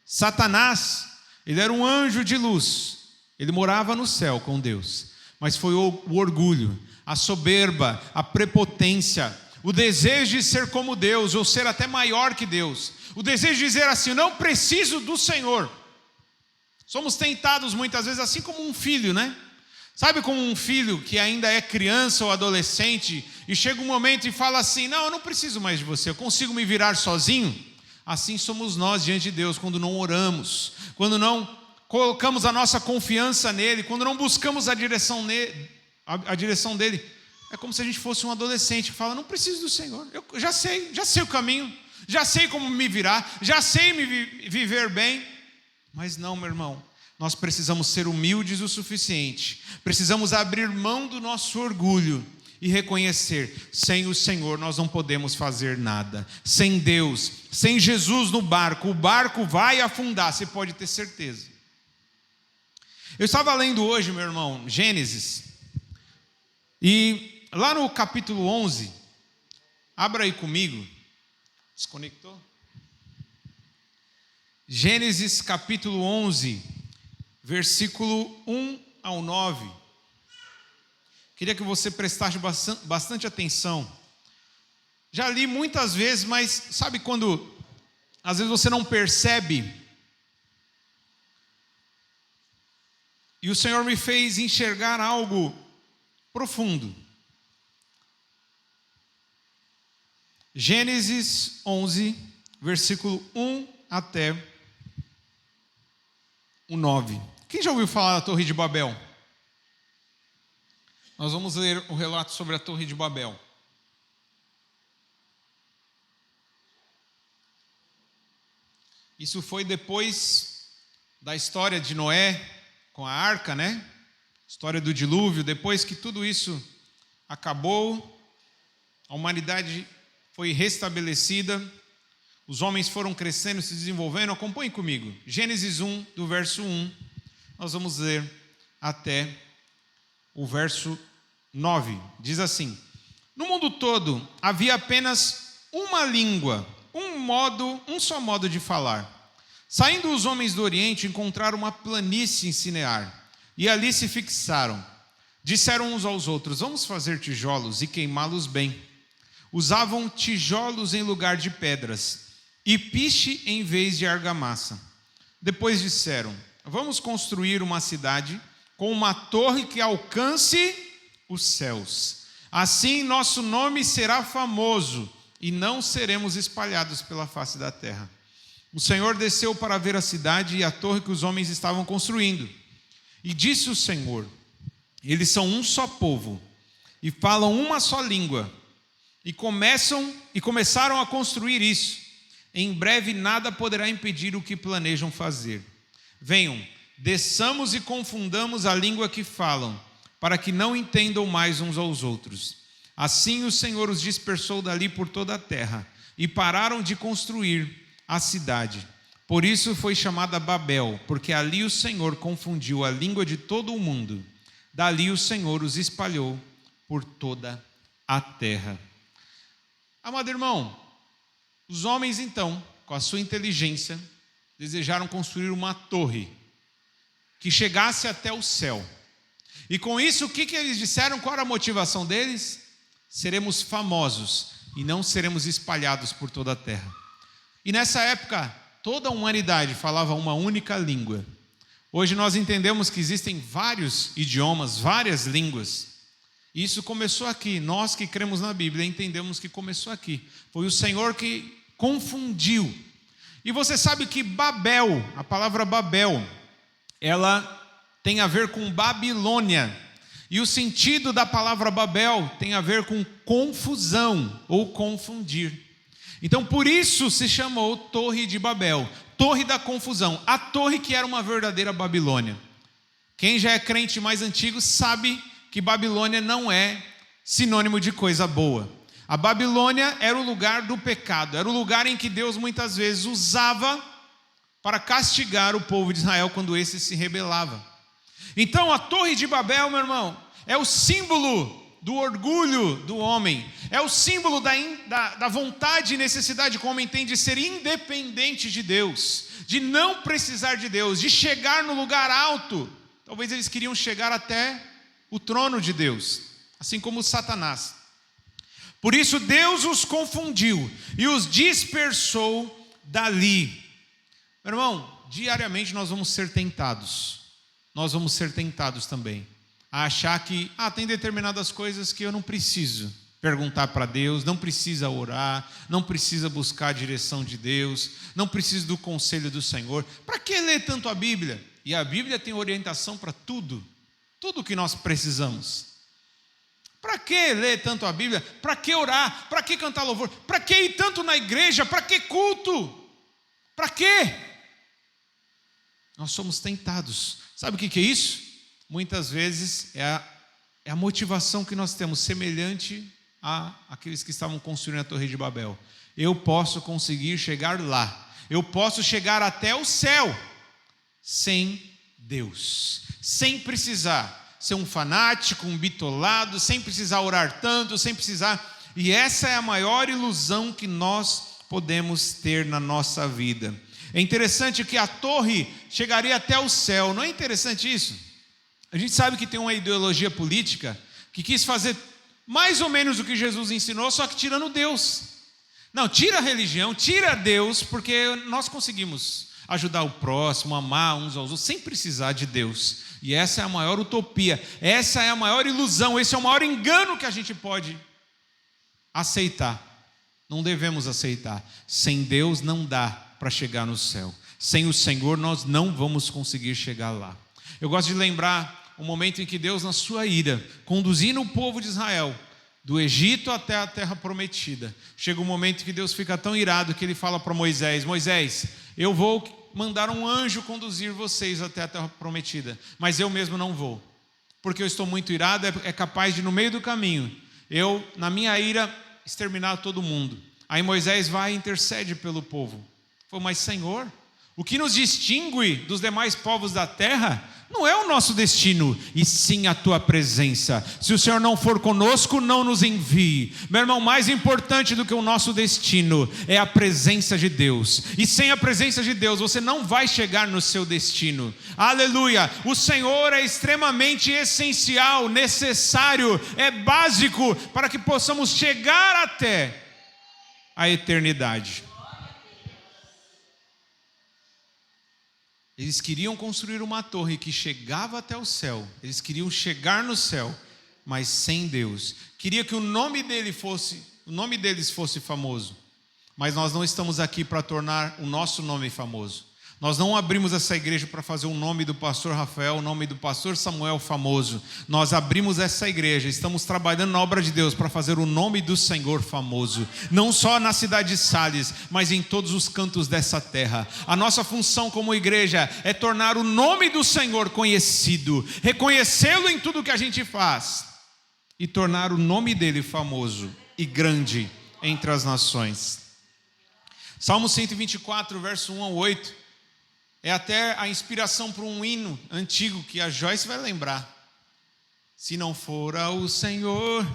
Satanás, ele era um anjo de luz, ele morava no céu com Deus, mas foi o orgulho, a soberba, a prepotência, o desejo de ser como Deus, ou ser até maior que Deus, o desejo de dizer assim: não preciso do Senhor. Somos tentados muitas vezes assim como um filho, né? Sabe como um filho que ainda é criança ou adolescente e chega um momento e fala assim: não, eu não preciso mais de você, eu consigo me virar sozinho. Assim somos nós diante de Deus quando não oramos, quando não colocamos a nossa confiança nele, quando não buscamos a direção dele. É como se a gente fosse um adolescente que fala: não preciso do Senhor, eu já sei o caminho, já sei como me virar, já sei me viver bem. Mas não, meu irmão, nós precisamos ser humildes o suficiente, precisamos abrir mão do nosso orgulho e reconhecer: sem o Senhor nós não podemos fazer nada. Sem Deus, sem Jesus no barco, o barco vai afundar, você pode ter certeza. Eu estava lendo hoje, meu irmão, Gênesis, e lá no capítulo 11, abra aí comigo. Desconectou? Gênesis capítulo 11, versículo 1 ao 9. Queria que você prestasse bastante atenção. Já li muitas vezes, mas sabe quando às vezes você não percebe? E o Senhor me fez enxergar algo profundo. Gênesis 11, versículo 1 até o 9. Quem já ouviu falar da Torre de Babel? Nós vamos ler o relato sobre a Torre de Babel. Isso foi depois da história de Noé com a arca, né? História do dilúvio. Depois que tudo isso acabou, a humanidade foi restabelecida, os homens foram crescendo, se desenvolvendo. Acompanhe comigo. Gênesis 1, do verso 1. Nós vamos ler até o verso 9. Diz assim: no mundo todo havia apenas uma língua, um só modo de falar. Saindo os homens do Oriente, encontraram uma planície em Sinear, e ali se fixaram. Disseram uns aos outros: vamos fazer tijolos e queimá-los bem. Usavam tijolos em lugar de pedras, e piche em vez de argamassa. Depois disseram: vamos construir uma cidade com uma torre que alcance os céus. Assim nosso nome será famoso e não seremos espalhados pela face da terra. O Senhor desceu para ver a cidade e a torre que os homens estavam construindo. E disse o Senhor: eles são um só povo e falam uma só língua. E começaram a construir isso. Em breve nada poderá impedir o que planejam fazer. Venham, desçamos e confundamos a língua que falam, para que não entendam mais uns aos outros. Assim o Senhor os dispersou dali por toda a terra, e pararam de construir a cidade. Por isso foi chamada Babel, porque ali o Senhor confundiu a língua de todo o mundo. Dali o Senhor os espalhou por toda a terra. Amado irmão, os homens então, com a sua inteligência, desejaram construir uma torre que chegasse até o céu. E com isso, o que eles disseram? Qual era a motivação deles? Seremos famosos e não seremos espalhados por toda a terra. E nessa época, toda a humanidade falava uma única língua. Hoje nós entendemos que existem vários idiomas, várias línguas. Isso começou aqui. Nós que cremos na Bíblia entendemos que começou aqui. Foi o Senhor que confundiu. E você sabe que Babel, a palavra Babel, ela tem a ver com Babilônia. E o sentido da palavra Babel tem a ver com confusão ou confundir. Então por isso se chamou Torre de Babel, Torre da confusão, a torre que era uma verdadeira Babilônia. Quem já é crente mais antigo sabe que Babilônia não é sinônimo de coisa boa. A Babilônia era o lugar do pecado, era o lugar em que Deus muitas vezes usava para castigar o povo de Israel quando esse se rebelava. Então a Torre de Babel, meu irmão, é o símbolo do orgulho do homem, é o símbolo da vontade e necessidade que o homem tem de ser independente de Deus, de não precisar de Deus, de chegar no lugar alto. Talvez eles queriam chegar até o trono de Deus, assim como Satanás. Por isso Deus os confundiu e os dispersou dali. Meu irmão, diariamente nós vamos ser tentados. Nós vamos ser tentados também a achar que tem determinadas coisas que eu não preciso perguntar para Deus, não precisa orar, não precisa buscar a direção de Deus, não precisa do conselho do Senhor. Para que ler tanto a Bíblia? E a Bíblia tem orientação para tudo que nós precisamos. Para que ler tanto a Bíblia? Para que orar? Para que cantar louvor? Para que ir tanto na igreja? Para que culto? Para quê? Nós somos tentados. Sabe o que é isso? Muitas vezes é a motivação que nós temos, semelhante àqueles que estavam construindo a Torre de Babel. Eu posso conseguir chegar lá. Eu posso chegar até o céu sem Deus, sem precisar ser um fanático, um bitolado, sem precisar orar tanto, sem precisar E essa é a maior ilusão que nós podemos ter na nossa vida. É interessante que a torre chegaria até o céu. Não é interessante isso? A gente sabe que tem uma ideologia política que quis fazer mais ou menos o que Jesus ensinou, só que tirando Deus. Não, tira a religião, tira Deus, porque nós conseguimos ajudar o próximo, amar uns aos outros, sem precisar de Deus. E essa é a maior utopia, essa é a maior ilusão, esse é o maior engano que a gente pode aceitar. Não devemos aceitar. Sem Deus não dá para chegar no céu. Sem o Senhor nós não vamos conseguir chegar lá. Eu gosto de lembrar o momento em que Deus, na sua ira, conduzindo o povo de Israel do Egito até a terra prometida, chega um momento que Deus fica tão irado que ele fala para Moisés: Moisés, eu vou mandar um anjo conduzir vocês até a terra prometida, mas eu mesmo não vou, porque eu estou muito irado, é capaz de no meio do caminho, eu, na minha ira, exterminar todo mundo. Aí Moisés vai e intercede pelo povo. Falou: mas Senhor, o que nos distingue dos demais povos da terra não é o nosso destino, e sim a tua presença. Se o Senhor não for conosco, não nos envie. Meu irmão, mais importante do que o nosso destino é a presença de Deus. E sem a presença de Deus, você não vai chegar no seu destino. Aleluia! O Senhor é extremamente essencial, necessário, é básico para que possamos chegar até a eternidade. Eles queriam construir uma torre que chegava até o céu. Eles queriam chegar no céu, mas sem Deus. Queria que o nome deles fosse famoso. Mas nós não estamos aqui para tornar o nosso nome famoso. Nós não abrimos essa igreja para fazer o nome do pastor Rafael, o nome do pastor Samuel famoso. Nós abrimos essa igreja, estamos trabalhando na obra de Deus para fazer o nome do Senhor famoso. Não só na cidade de Sales, mas em todos os cantos dessa terra. A nossa função como igreja é tornar o nome do Senhor conhecido, reconhecê-lo em tudo que a gente faz e tornar o nome dele famoso e grande entre as nações. Salmo 124, verso 1 ao 8. É até a inspiração para um hino antigo que a Joyce vai lembrar. Se não fora o Senhor,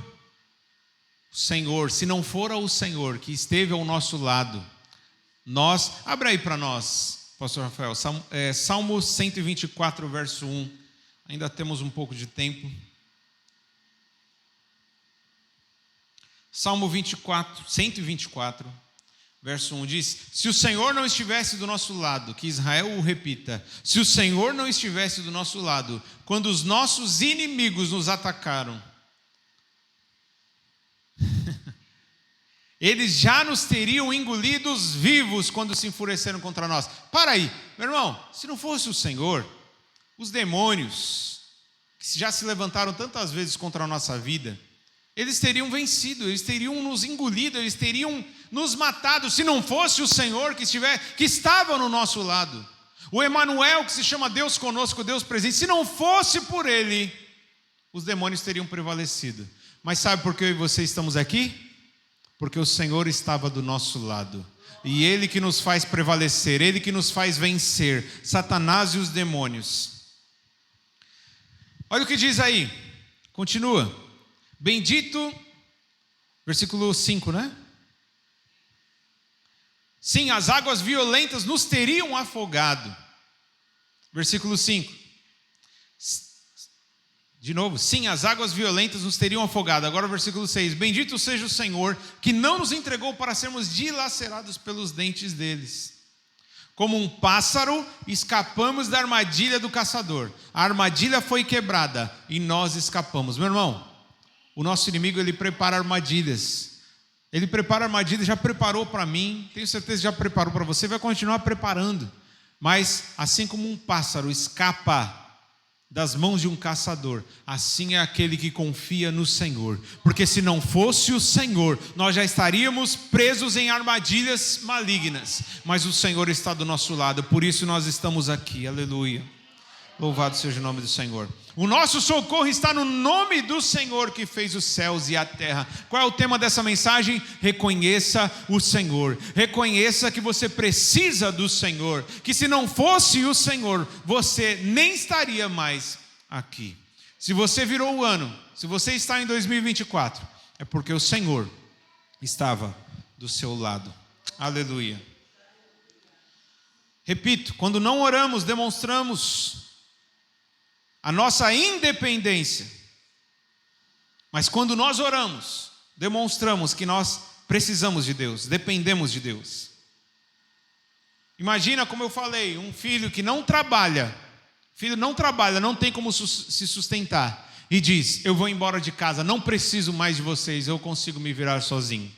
se não fora o Senhor que esteve ao nosso lado, abra aí para nós, pastor Rafael, Salmo 124, verso 1. Ainda temos um pouco de tempo. Salmo 124. Verso 1 diz: se o Senhor não estivesse do nosso lado, que Israel o repita, se o Senhor não estivesse do nosso lado, quando os nossos inimigos nos atacaram, eles já nos teriam engolidos vivos quando se enfureceram contra nós. Para aí, meu irmão, se não fosse o Senhor, os demônios, que já se levantaram tantas vezes contra a nossa vida, eles teriam vencido, eles teriam nos engolido, eles teriam nos matado, se não fosse o Senhor que estava no nosso lado. O Emanuel, que se chama Deus conosco, Deus presente, se não fosse por Ele, os demônios teriam prevalecido. Mas sabe por que eu e você estamos aqui? Porque o Senhor estava do nosso lado. E Ele que nos faz prevalecer, Ele que nos faz vencer Satanás e os demônios. Olha o que diz aí, continua. Bendito, versículo 5, né? Sim, as águas violentas nos teriam afogado. Versículo 5. De novo, sim, as águas violentas nos teriam afogado. Agora o versículo 6. Bendito seja o Senhor, que não nos entregou para sermos dilacerados pelos dentes deles. Como um pássaro, escapamos da armadilha do caçador. A armadilha foi quebrada e nós escapamos. Meu irmão, o nosso inimigo, ele prepara armadilhas. Ele prepara armadilhas, já preparou para mim, tenho certeza que já preparou para você, vai continuar preparando. Mas assim como um pássaro escapa das mãos de um caçador, assim é aquele que confia no Senhor. Porque se não fosse o Senhor, nós já estaríamos presos em armadilhas malignas. Mas o Senhor está do nosso lado, por isso nós estamos aqui, aleluia. Louvado seja o nome do Senhor. O nosso socorro está no nome do Senhor que fez os céus e a terra. Qual é o tema dessa mensagem? Reconheça o Senhor. Reconheça que você precisa do Senhor. Que se não fosse o Senhor, você nem estaria mais aqui. Se você virou o ano, se você está em 2024, é porque o Senhor estava do seu lado. Aleluia. Repito, quando não oramos, demonstramos a nossa independência. Mas quando nós oramos, demonstramos que nós precisamos de Deus, dependemos de Deus. Imagina, como eu falei, um filho que não trabalha, não tem como se sustentar, e diz: eu vou embora de casa, não preciso mais de vocês, eu consigo me virar sozinho.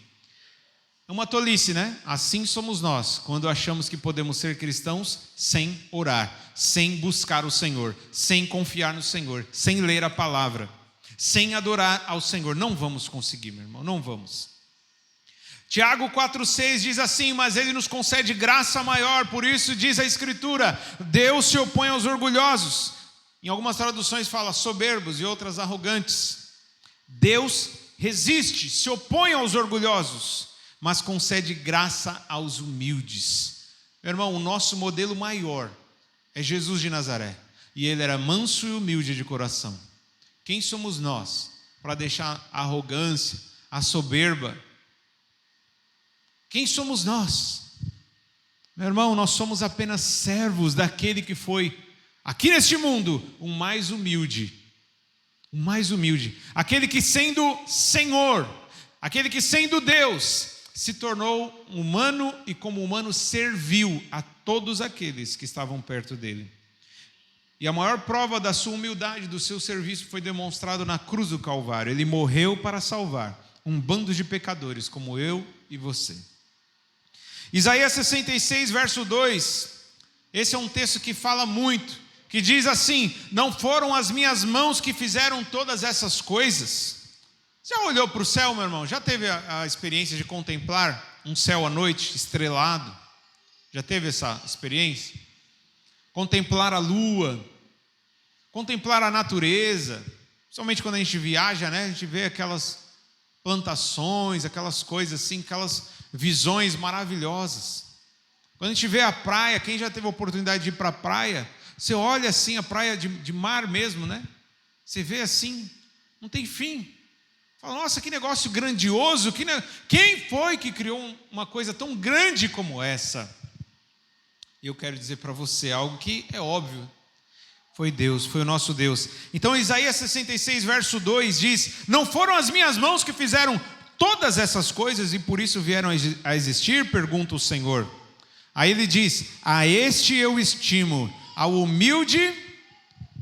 É uma tolice, né? Assim somos nós, quando achamos que podemos ser cristãos sem orar, sem buscar o Senhor, sem confiar no Senhor, sem ler a palavra, sem adorar ao Senhor. Não vamos conseguir, meu irmão, não vamos. Tiago 4,6 diz assim: mas Ele nos concede graça maior, por isso diz a Escritura: Deus se opõe aos orgulhosos. Em algumas traduções fala soberbos e outras arrogantes. Deus resiste, se opõe aos orgulhosos, mas concede graça aos humildes. Meu irmão, o nosso modelo maior é Jesus de Nazaré, e Ele era manso e humilde de coração. Quem somos nós para deixar a arrogância, a soberba? Quem somos nós? Meu irmão, nós somos apenas servos daquele que foi, aqui neste mundo, o mais humilde, aquele que sendo Senhor, aquele que sendo Deus, se tornou humano e como humano serviu a todos aqueles que estavam perto dele. E a maior prova da sua humildade, do seu serviço, foi demonstrado na cruz do Calvário. Ele morreu para salvar um bando de pecadores como eu e você. Isaías 66, verso 2, esse é um texto que fala muito, que diz assim: não foram as minhas mãos que fizeram todas essas coisas? Já olhou para o céu, meu irmão? Já teve a experiência de contemplar um céu à noite estrelado? Já teve essa experiência? Contemplar a lua, contemplar a natureza, principalmente quando a gente viaja, né? A gente vê aquelas plantações, aquelas coisas assim, aquelas visões maravilhosas. Quando a gente vê a praia, quem já teve a oportunidade de ir para a praia, você olha assim, a praia de mar mesmo, né? Você vê assim, não tem fim. Fala: nossa, que negócio grandioso, quem foi que criou uma coisa tão grande como essa? E eu quero dizer para você algo que é óbvio: foi Deus, foi o nosso Deus. Então Isaías 66, verso 2 diz: não foram as minhas mãos que fizeram todas essas coisas e por isso vieram a existir? Pergunta o Senhor. Aí ele diz: a este eu estimo, ao humilde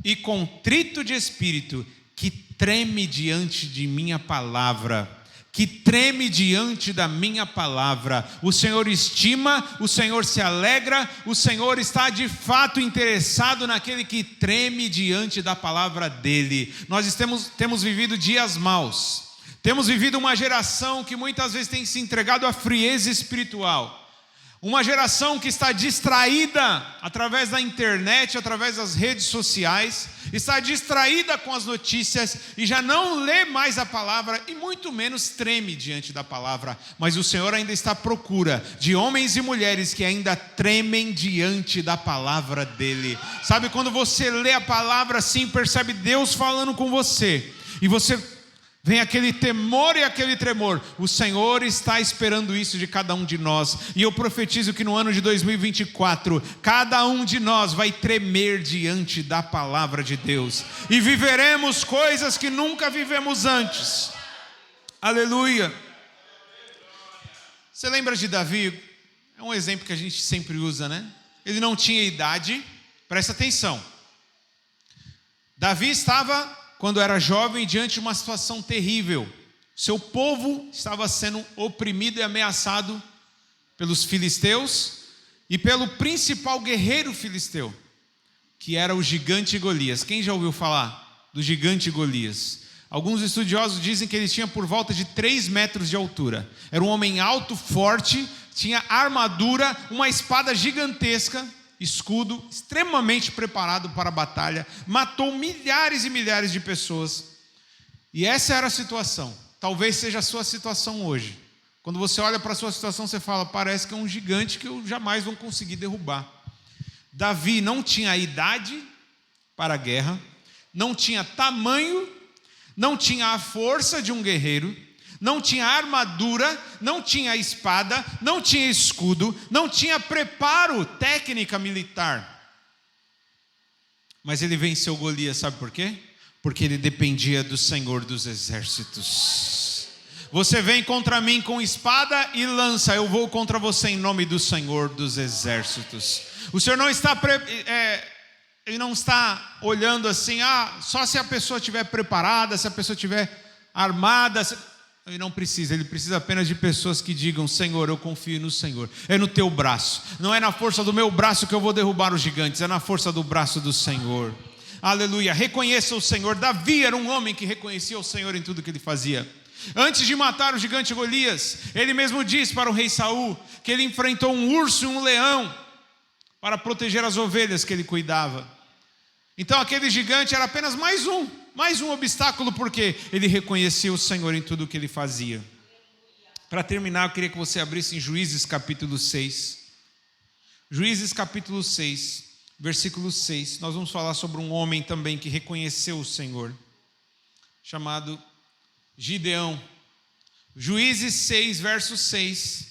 e contrito de espírito, que treme diante de minha palavra, que treme diante da minha palavra. O Senhor estima, o Senhor se alegra, o Senhor está de fato interessado naquele que treme diante da palavra dele. Nós temos vivido dias maus, temos vivido uma geração que muitas vezes tem se entregado à frieza espiritual. Uma geração que está distraída através da internet, através das redes sociais, está distraída com as notícias e já não lê mais a palavra e muito menos treme diante da palavra. Mas o Senhor ainda está à procura de homens e mulheres que ainda tremem diante da palavra dele. Sabe, quando você lê a palavra assim, percebe Deus falando com você e você vem aquele temor e aquele tremor. O Senhor está esperando isso de cada um de nós. E eu profetizo que no ano de 2024, cada um de nós vai tremer diante da palavra de Deus. E viveremos coisas que nunca vivemos antes. Aleluia. Você lembra de Davi? É um exemplo que a gente sempre usa, né? Ele não tinha idade. Presta atenção. Davi estava, quando era jovem, diante de uma situação terrível. Seu povo estava sendo oprimido e ameaçado pelos filisteus e pelo principal guerreiro filisteu, que era o gigante Golias. Quem já ouviu falar do gigante Golias? Alguns estudiosos dizem que ele tinha por volta de 3 metros de altura. Era um homem alto, forte, tinha armadura, uma espada gigantesca, escudo, extremamente preparado para a batalha, matou milhares e milhares de pessoas. E essa era a situação. Talvez seja a sua situação hoje. Quando você olha para a sua situação, você fala: parece que é um gigante que eu jamais vou conseguir derrubar. Davi não tinha idade para a guerra, não tinha tamanho, não tinha a força de um guerreiro, não tinha armadura, não tinha espada, não tinha escudo, não tinha preparo, técnica militar. Mas ele venceu Golias, sabe por quê? Porque ele dependia do Senhor dos exércitos. Você vem contra mim com espada e lança, eu vou contra você em nome do Senhor dos exércitos. O Senhor não está ele não está olhando assim, só se a pessoa estiver preparada, se a pessoa estiver armada. Ele não precisa, ele precisa apenas de pessoas que digam: Senhor, eu confio no Senhor. É no teu braço, não é na força do meu braço que eu vou derrubar os gigantes, é na força do braço do Senhor. Aleluia, reconheça o Senhor. Davi era um homem que reconhecia o Senhor em tudo que ele fazia. Antes de matar o gigante Golias, ele mesmo disse para o rei Saul que ele enfrentou um urso e um leão para proteger as ovelhas que ele cuidava. Então aquele gigante era apenas mais um obstáculo, porque ele reconhecia o Senhor em tudo o que ele fazia. Para terminar, eu queria que você abrisse em Juízes capítulo 6. Juízes capítulo 6, versículo 6. Nós vamos falar sobre um homem também que reconheceu o Senhor, chamado Gideão. Juízes 6, verso 6.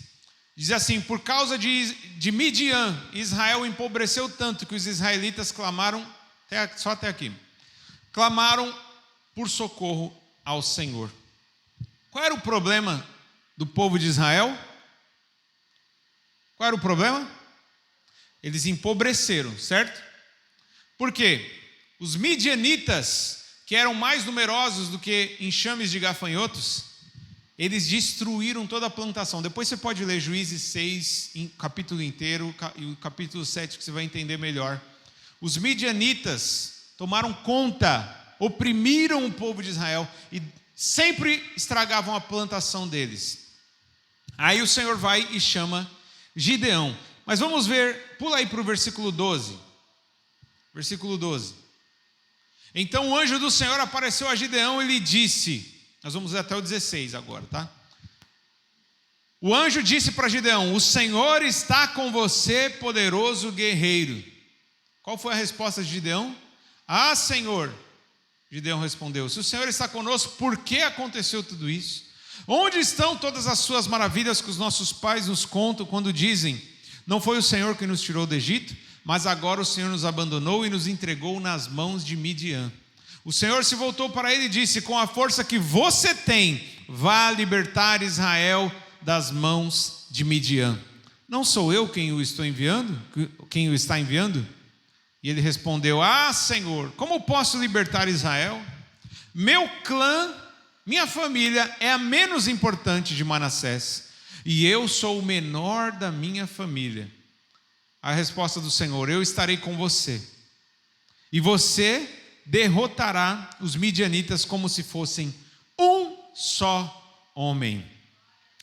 Diz assim: por causa de Midian, Israel empobreceu tanto que os israelitas clamaram, só até aqui, clamaram por socorro ao Senhor. Qual era o problema do povo de Israel? Qual era o problema? Eles empobreceram, certo? Por quê? Os midianitas, que eram mais numerosos do que enxames de gafanhotos, eles destruíram toda a plantação. Depois você pode ler Juízes 6, capítulo inteiro, e o capítulo 7, que você vai entender melhor. Os midianitas tomaram conta, oprimiram o povo de Israel e sempre estragavam a plantação deles. Aí o Senhor vai e chama Gideão. Mas vamos ver, pula aí para o versículo 12. Versículo 12. Então o anjo do Senhor apareceu a Gideão e lhe disse, nós vamos ler até o 16 agora, tá? O anjo disse para Gideão: o Senhor está com você, poderoso guerreiro. Qual foi a resposta de Gideão? Ah, Senhor. Gideão respondeu: se o Senhor está conosco, por que aconteceu tudo isso? Onde estão todas as suas maravilhas que os nossos pais nos contam quando dizem: não foi o Senhor que nos tirou do Egito, mas agora o Senhor nos abandonou e nos entregou nas mãos de Midian. O Senhor se voltou para ele e disse: com a força que você tem, vá libertar Israel das mãos de Midian. Não sou eu quem o estou enviando? Quem o está enviando? E ele respondeu: ah, Senhor, como posso libertar Israel? Meu clã, minha família é a menos importante de Manassés, e eu sou o menor da minha família. A resposta do Senhor: eu estarei com você, e você derrotará os midianitas como se fossem um só homem.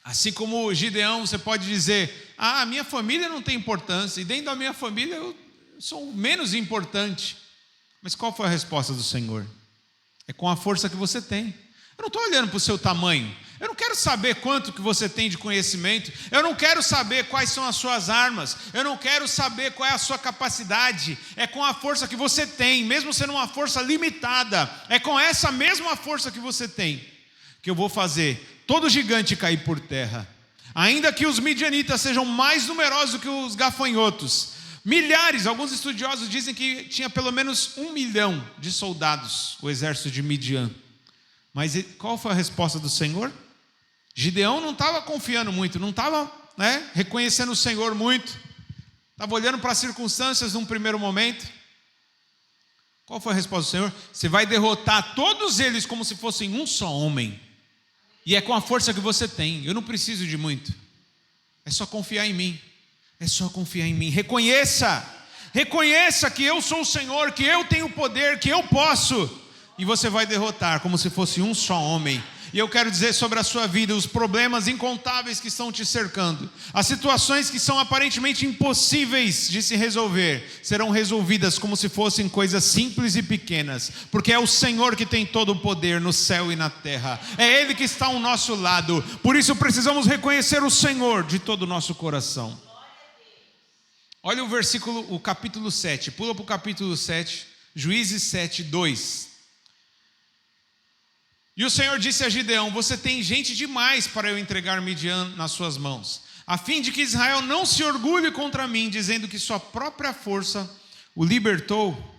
Assim como Gideão, você pode dizer: ah, minha família não tem importância, e dentro da minha família eu sou o menos importante. Mas qual foi a resposta do Senhor? É com a força que você tem. Eu não estou olhando para o seu tamanho. Eu não quero saber quanto que você tem de conhecimento. Eu não quero saber quais são as suas armas. Eu não quero saber qual é a sua capacidade. É com a força que você tem, mesmo sendo uma força limitada. É com essa mesma força que você tem que eu vou fazer todo gigante cair por terra. Ainda que os midianitas sejam mais numerosos do que os gafanhotos, milhares, alguns estudiosos dizem que tinha pelo menos 1 milhão de soldados o exército de Midian. Mas qual foi a resposta do Senhor? Gideão não estava confiando muito, não estava reconhecendo o Senhor muito, estava olhando para as circunstâncias num primeiro momento. Qual foi a resposta do Senhor? Você vai derrotar todos eles como se fossem um só homem, e é com a força que você tem. Eu não preciso de muito, é só confiar em mim, é só confiar em mim. Reconheça que eu sou o Senhor, que eu tenho poder, que eu posso, e você vai derrotar como se fosse um só homem. E eu quero dizer sobre a sua vida: os problemas incontáveis que estão te cercando, as situações que são aparentemente impossíveis de se resolver, serão resolvidas como se fossem coisas simples e pequenas, porque é o Senhor que tem todo o poder no céu e na terra, é Ele que está ao nosso lado. Por isso precisamos reconhecer o Senhor de todo o nosso coração. Olha o capítulo 7, pula para o capítulo 7, Juízes 7, 2. E o Senhor disse a Gideão: você tem gente demais para eu entregar Midian nas suas mãos, a fim de que Israel não se orgulhe contra mim, dizendo que sua própria força o libertou.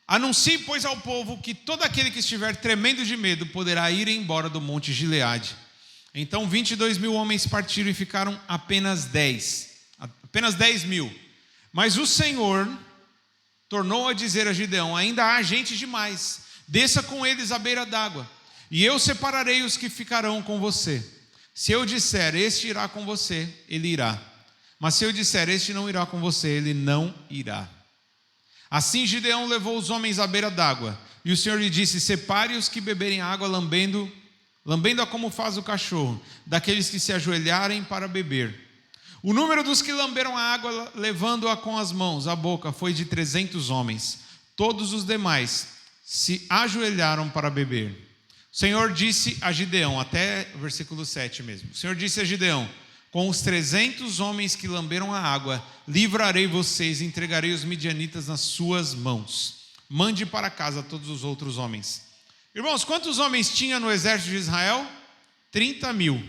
Anuncie, pois, ao povo que todo aquele que estiver tremendo de medo poderá ir embora do monte Gileade. Então 22.000 homens partiram e ficaram apenas 10.000. Mas o Senhor tornou a dizer a Gideão: ainda há gente demais, desça com eles à beira d'água, e eu separarei os que ficarão com você. Se eu disser, este irá com você, ele irá. Mas se eu disser, este não irá com você, ele não irá. Assim Gideão levou os homens à beira d'água, e o Senhor lhe disse: separe os que beberem água lambendo-a como faz o cachorro, daqueles que se ajoelharem para beber. O número dos que lamberam a água, levando-a com as mãos à boca, foi de 300 homens. Todos os demais se ajoelharam para beber. O Senhor disse a Gideão, até o versículo 7 mesmo. O Senhor disse a Gideão: com os 300 homens que lamberam a água, livrarei vocês e entregarei os midianitas nas suas mãos. Mande para casa todos os outros homens. Irmãos, quantos homens tinha no exército de Israel? 30.000.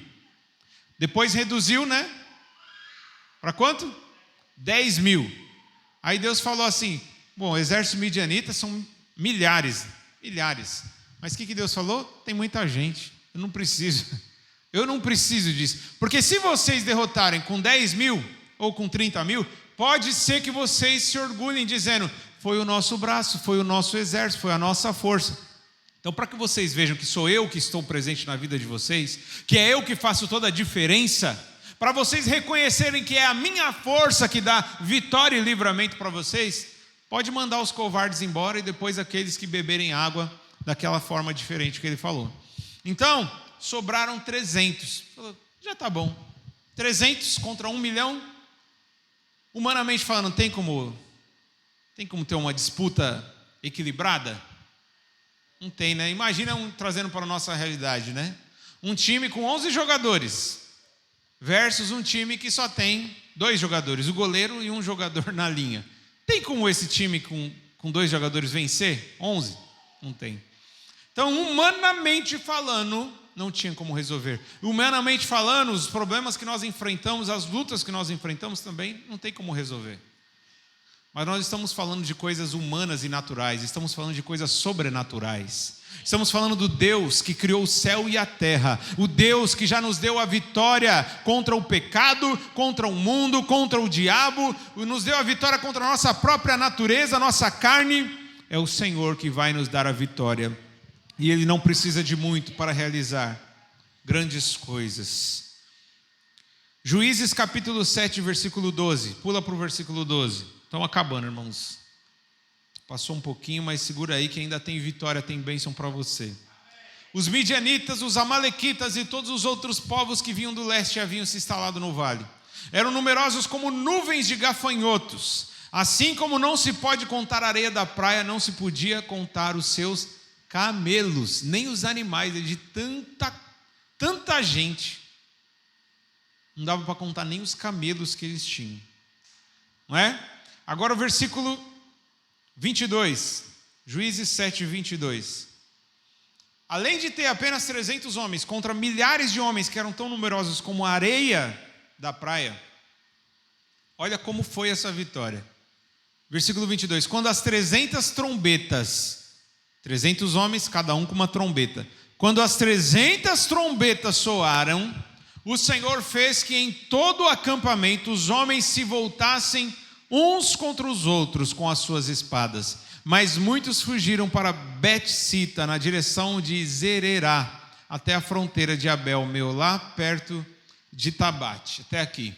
Depois reduziu, né? Para quanto? 10.000. Aí Deus falou assim: bom, o exército midianita são milhares. Mas o que Deus falou? Tem muita gente, eu não preciso disso. Porque se vocês derrotarem com 10.000 ou com 30.000, pode ser que vocês se orgulhem dizendo: foi o nosso braço, foi o nosso exército, foi a nossa força. Então, para que vocês vejam que sou eu que estou presente na vida de vocês, que é eu que faço toda a diferença, para vocês reconhecerem que é a minha força que dá vitória e livramento para vocês, pode mandar os covardes embora e depois aqueles que beberem água daquela forma diferente que ele falou. Então, sobraram 300. Falou, já está bom. 300 contra 1 milhão. Humanamente falando, tem como ter uma disputa equilibrada? Não tem, né? Imagina trazendo para a nossa realidade, né? Um time com 11 jogadores versus um time que só tem 2 jogadores, o goleiro e um jogador na linha. Tem como esse time com 2 jogadores vencer? 11? Não tem. Então, humanamente falando, não tinha como resolver. Humanamente falando, os problemas que nós enfrentamos, as lutas que nós enfrentamos também, não tem como resolver. Mas nós estamos falando de coisas humanas e naturais, estamos falando de coisas sobrenaturais. Estamos falando do Deus que criou o céu e a terra, o Deus que já nos deu a vitória contra o pecado, contra o mundo, contra o diabo, nos deu a vitória contra a nossa própria natureza, a nossa carne. É o Senhor que vai nos dar a vitória. E Ele não precisa de muito para realizar grandes coisas. Juízes capítulo 7, versículo 12. Pula para o versículo 12. Estão acabando, irmãos. Passou um pouquinho, mas segura aí que ainda tem vitória, tem bênção para você. Os midianitas, os amalequitas e todos os outros povos que vinham do leste haviam se instalado no vale. Eram numerosos como nuvens de gafanhotos. Assim como não se pode contar a areia da praia, não se podia contar os seus camelos, nem os animais, de tanta gente. Não dava para contar nem os camelos que eles tinham. Não é? Agora o versículo 22, Juízes 7, 22. Além de ter apenas 300 homens contra milhares de homens que eram tão numerosos como a areia da praia, olha como foi essa vitória. Versículo 22, quando as 300 trombetas, 300 homens, cada um com uma trombeta, quando as 300 trombetas soaram, o Senhor fez que em todo o acampamento os homens se voltassem uns contra os outros com as suas espadas, mas muitos fugiram para Bet-sita, na direção de Zererá, até a fronteira de Abel-Meolá, perto de Tabate, até aqui.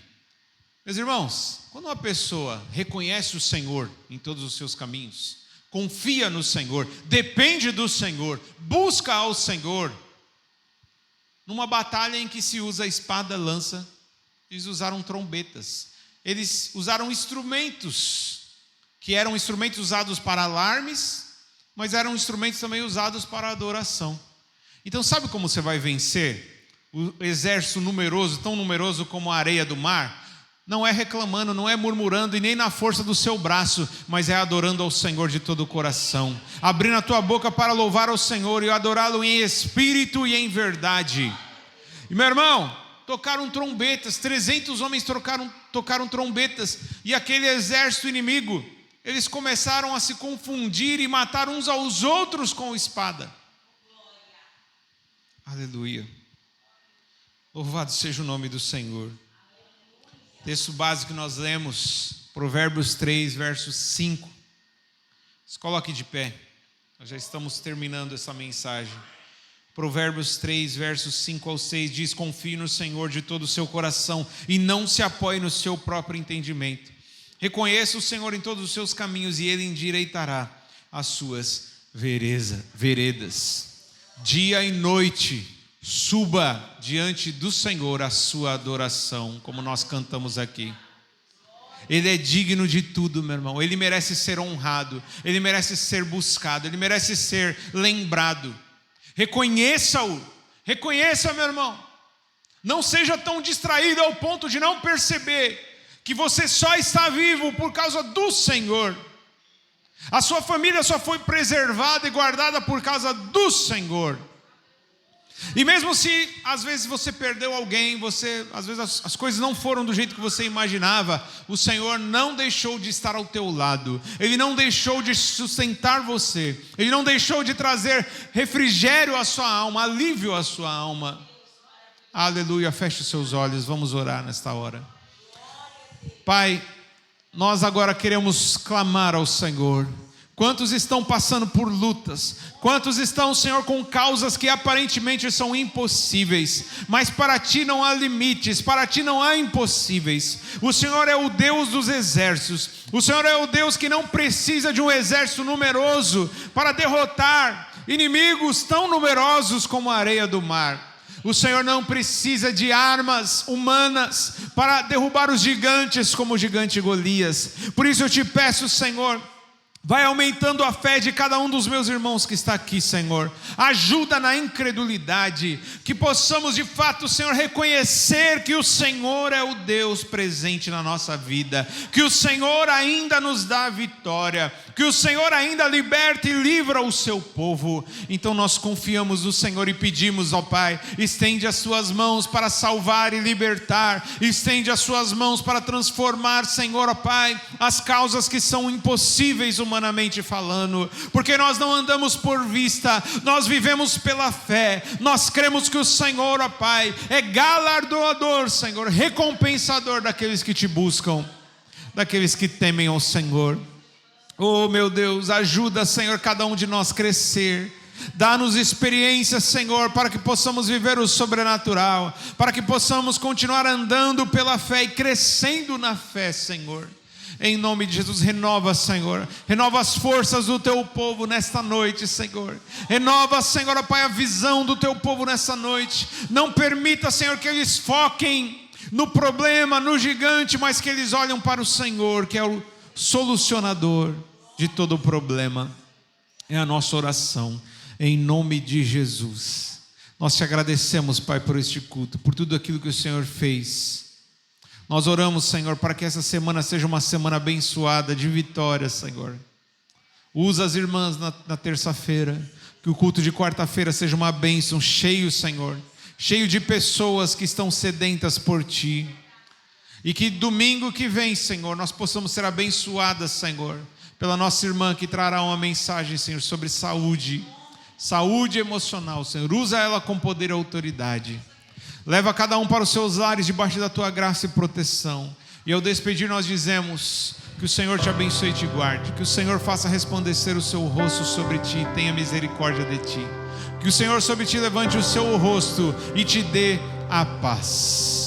Meus irmãos, quando uma pessoa reconhece o Senhor em todos os seus caminhos, confia no Senhor, depende do Senhor, busca ao Senhor, numa batalha em que se usa espada, lança, eles usaram trombetas. Eles usaram instrumentos, que eram instrumentos usados para alarmes, mas eram instrumentos também usados para adoração. Então sabe como você vai vencer o exército numeroso, tão numeroso como a areia do mar? não é reclamando, não é murmurando e nem na força do seu braço, mas é adorando ao Senhor de todo o coração, abrindo a tua boca para louvar ao Senhor e adorá-lo em espírito e em verdade. E meu irmão, tocaram trombetas, 300 homens tocaram trombetas, e aquele exército inimigo, eles começaram a se confundir e matar uns aos outros com espada. Aleluia. Louvado seja o nome do Senhor. Texto básico que nós lemos, Provérbios 3, verso 5. Se coloque de pé, nós já estamos terminando essa mensagem. Provérbios 3, versos 5 ao 6 diz: confie no Senhor de todo o seu coração e não se apoie no seu próprio entendimento. Reconheça o Senhor em todos os seus caminhos e Ele endireitará as suas veredas. Dia e noite suba diante do Senhor a sua adoração, como nós cantamos aqui. Ele é digno de tudo, meu irmão. Ele merece ser honrado, Ele merece ser buscado, Ele merece ser lembrado. Reconheça-o, reconheça, meu irmão. Não seja tão distraído ao ponto de não perceber que você só está vivo por causa do Senhor. A sua família só foi preservada e guardada por causa do Senhor. E mesmo se às vezes você perdeu alguém, às vezes as coisas não foram do jeito que você imaginava, o Senhor não deixou de estar ao teu lado. Ele não deixou de sustentar você. Ele não deixou de trazer refrigério à sua alma, alívio à sua alma. Aleluia, feche os seus olhos, vamos orar nesta hora. Pai, nós agora queremos clamar ao Senhor. Quantos estão passando por lutas? Quantos estão, Senhor, com causas que aparentemente são impossíveis? Mas para Ti não há limites, para Ti não há impossíveis. O Senhor é o Deus dos exércitos. O Senhor é o Deus que não precisa de um exército numeroso para derrotar inimigos tão numerosos como a areia do mar. O Senhor não precisa de armas humanas para derrubar os gigantes como o gigante Golias. Por isso eu te peço, Senhor, vai aumentando a fé de cada um dos meus irmãos que está aqui, Senhor. Ajuda na incredulidade, que possamos de fato, Senhor, reconhecer que o Senhor é o Deus presente na nossa vida, que o Senhor ainda nos dá vitória, que o Senhor ainda liberta e livra o seu povo. Então nós confiamos no Senhor e pedimos, ó Pai, estende as suas mãos para salvar e libertar, estende as suas mãos para transformar, Senhor, ó Pai, as causas que são impossíveis humanamente falando, porque nós não andamos por vista, nós vivemos pela fé. Nós cremos que o Senhor, ó Pai, é galardoador, Senhor, recompensador daqueles que te buscam, daqueles que temem ao Senhor. Oh meu Deus, ajuda, Senhor, cada um de nós crescer. Dá-nos experiências, Senhor, para que possamos viver o sobrenatural, para que possamos continuar andando pela fé e crescendo na fé, Senhor. Em nome de Jesus, renova, Senhor. Renova as forças do teu povo nesta noite, Senhor. Renova, Senhor, ó Pai, a visão do teu povo nessa noite. Não permita, Senhor, que eles foquem no problema, no gigante, mas que eles olhem para o Senhor, que é o solucionador de todo o problema. É a nossa oração, em nome de Jesus. Nós te agradecemos, Pai, por este culto, por tudo aquilo que o Senhor fez. Nós oramos, Senhor, para que essa semana seja uma semana abençoada, de vitória, Senhor. Usa as irmãs na terça-feira, que o culto de quarta-feira seja uma bênção, cheio, Senhor, cheio de pessoas que estão sedentas por Ti. E que domingo que vem, Senhor, nós possamos ser abençoadas, Senhor, pela nossa irmã que trará uma mensagem, Senhor, sobre saúde emocional, Senhor. Usa ela com poder e autoridade. Leva cada um para os seus lares debaixo da Tua graça e proteção. E ao despedir nós dizemos que o Senhor te abençoe e te guarde, que o Senhor faça resplandecer o seu rosto sobre ti e tenha misericórdia de ti, que o Senhor sobre ti levante o seu rosto e te dê a paz.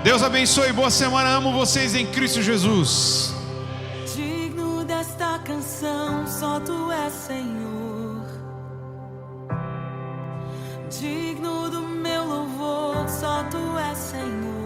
Deus abençoe, boa semana, amo vocês em Cristo Jesus. Digno desta canção, só Tu és, Senhor. Digno do meu louvor, só Tu és, Senhor.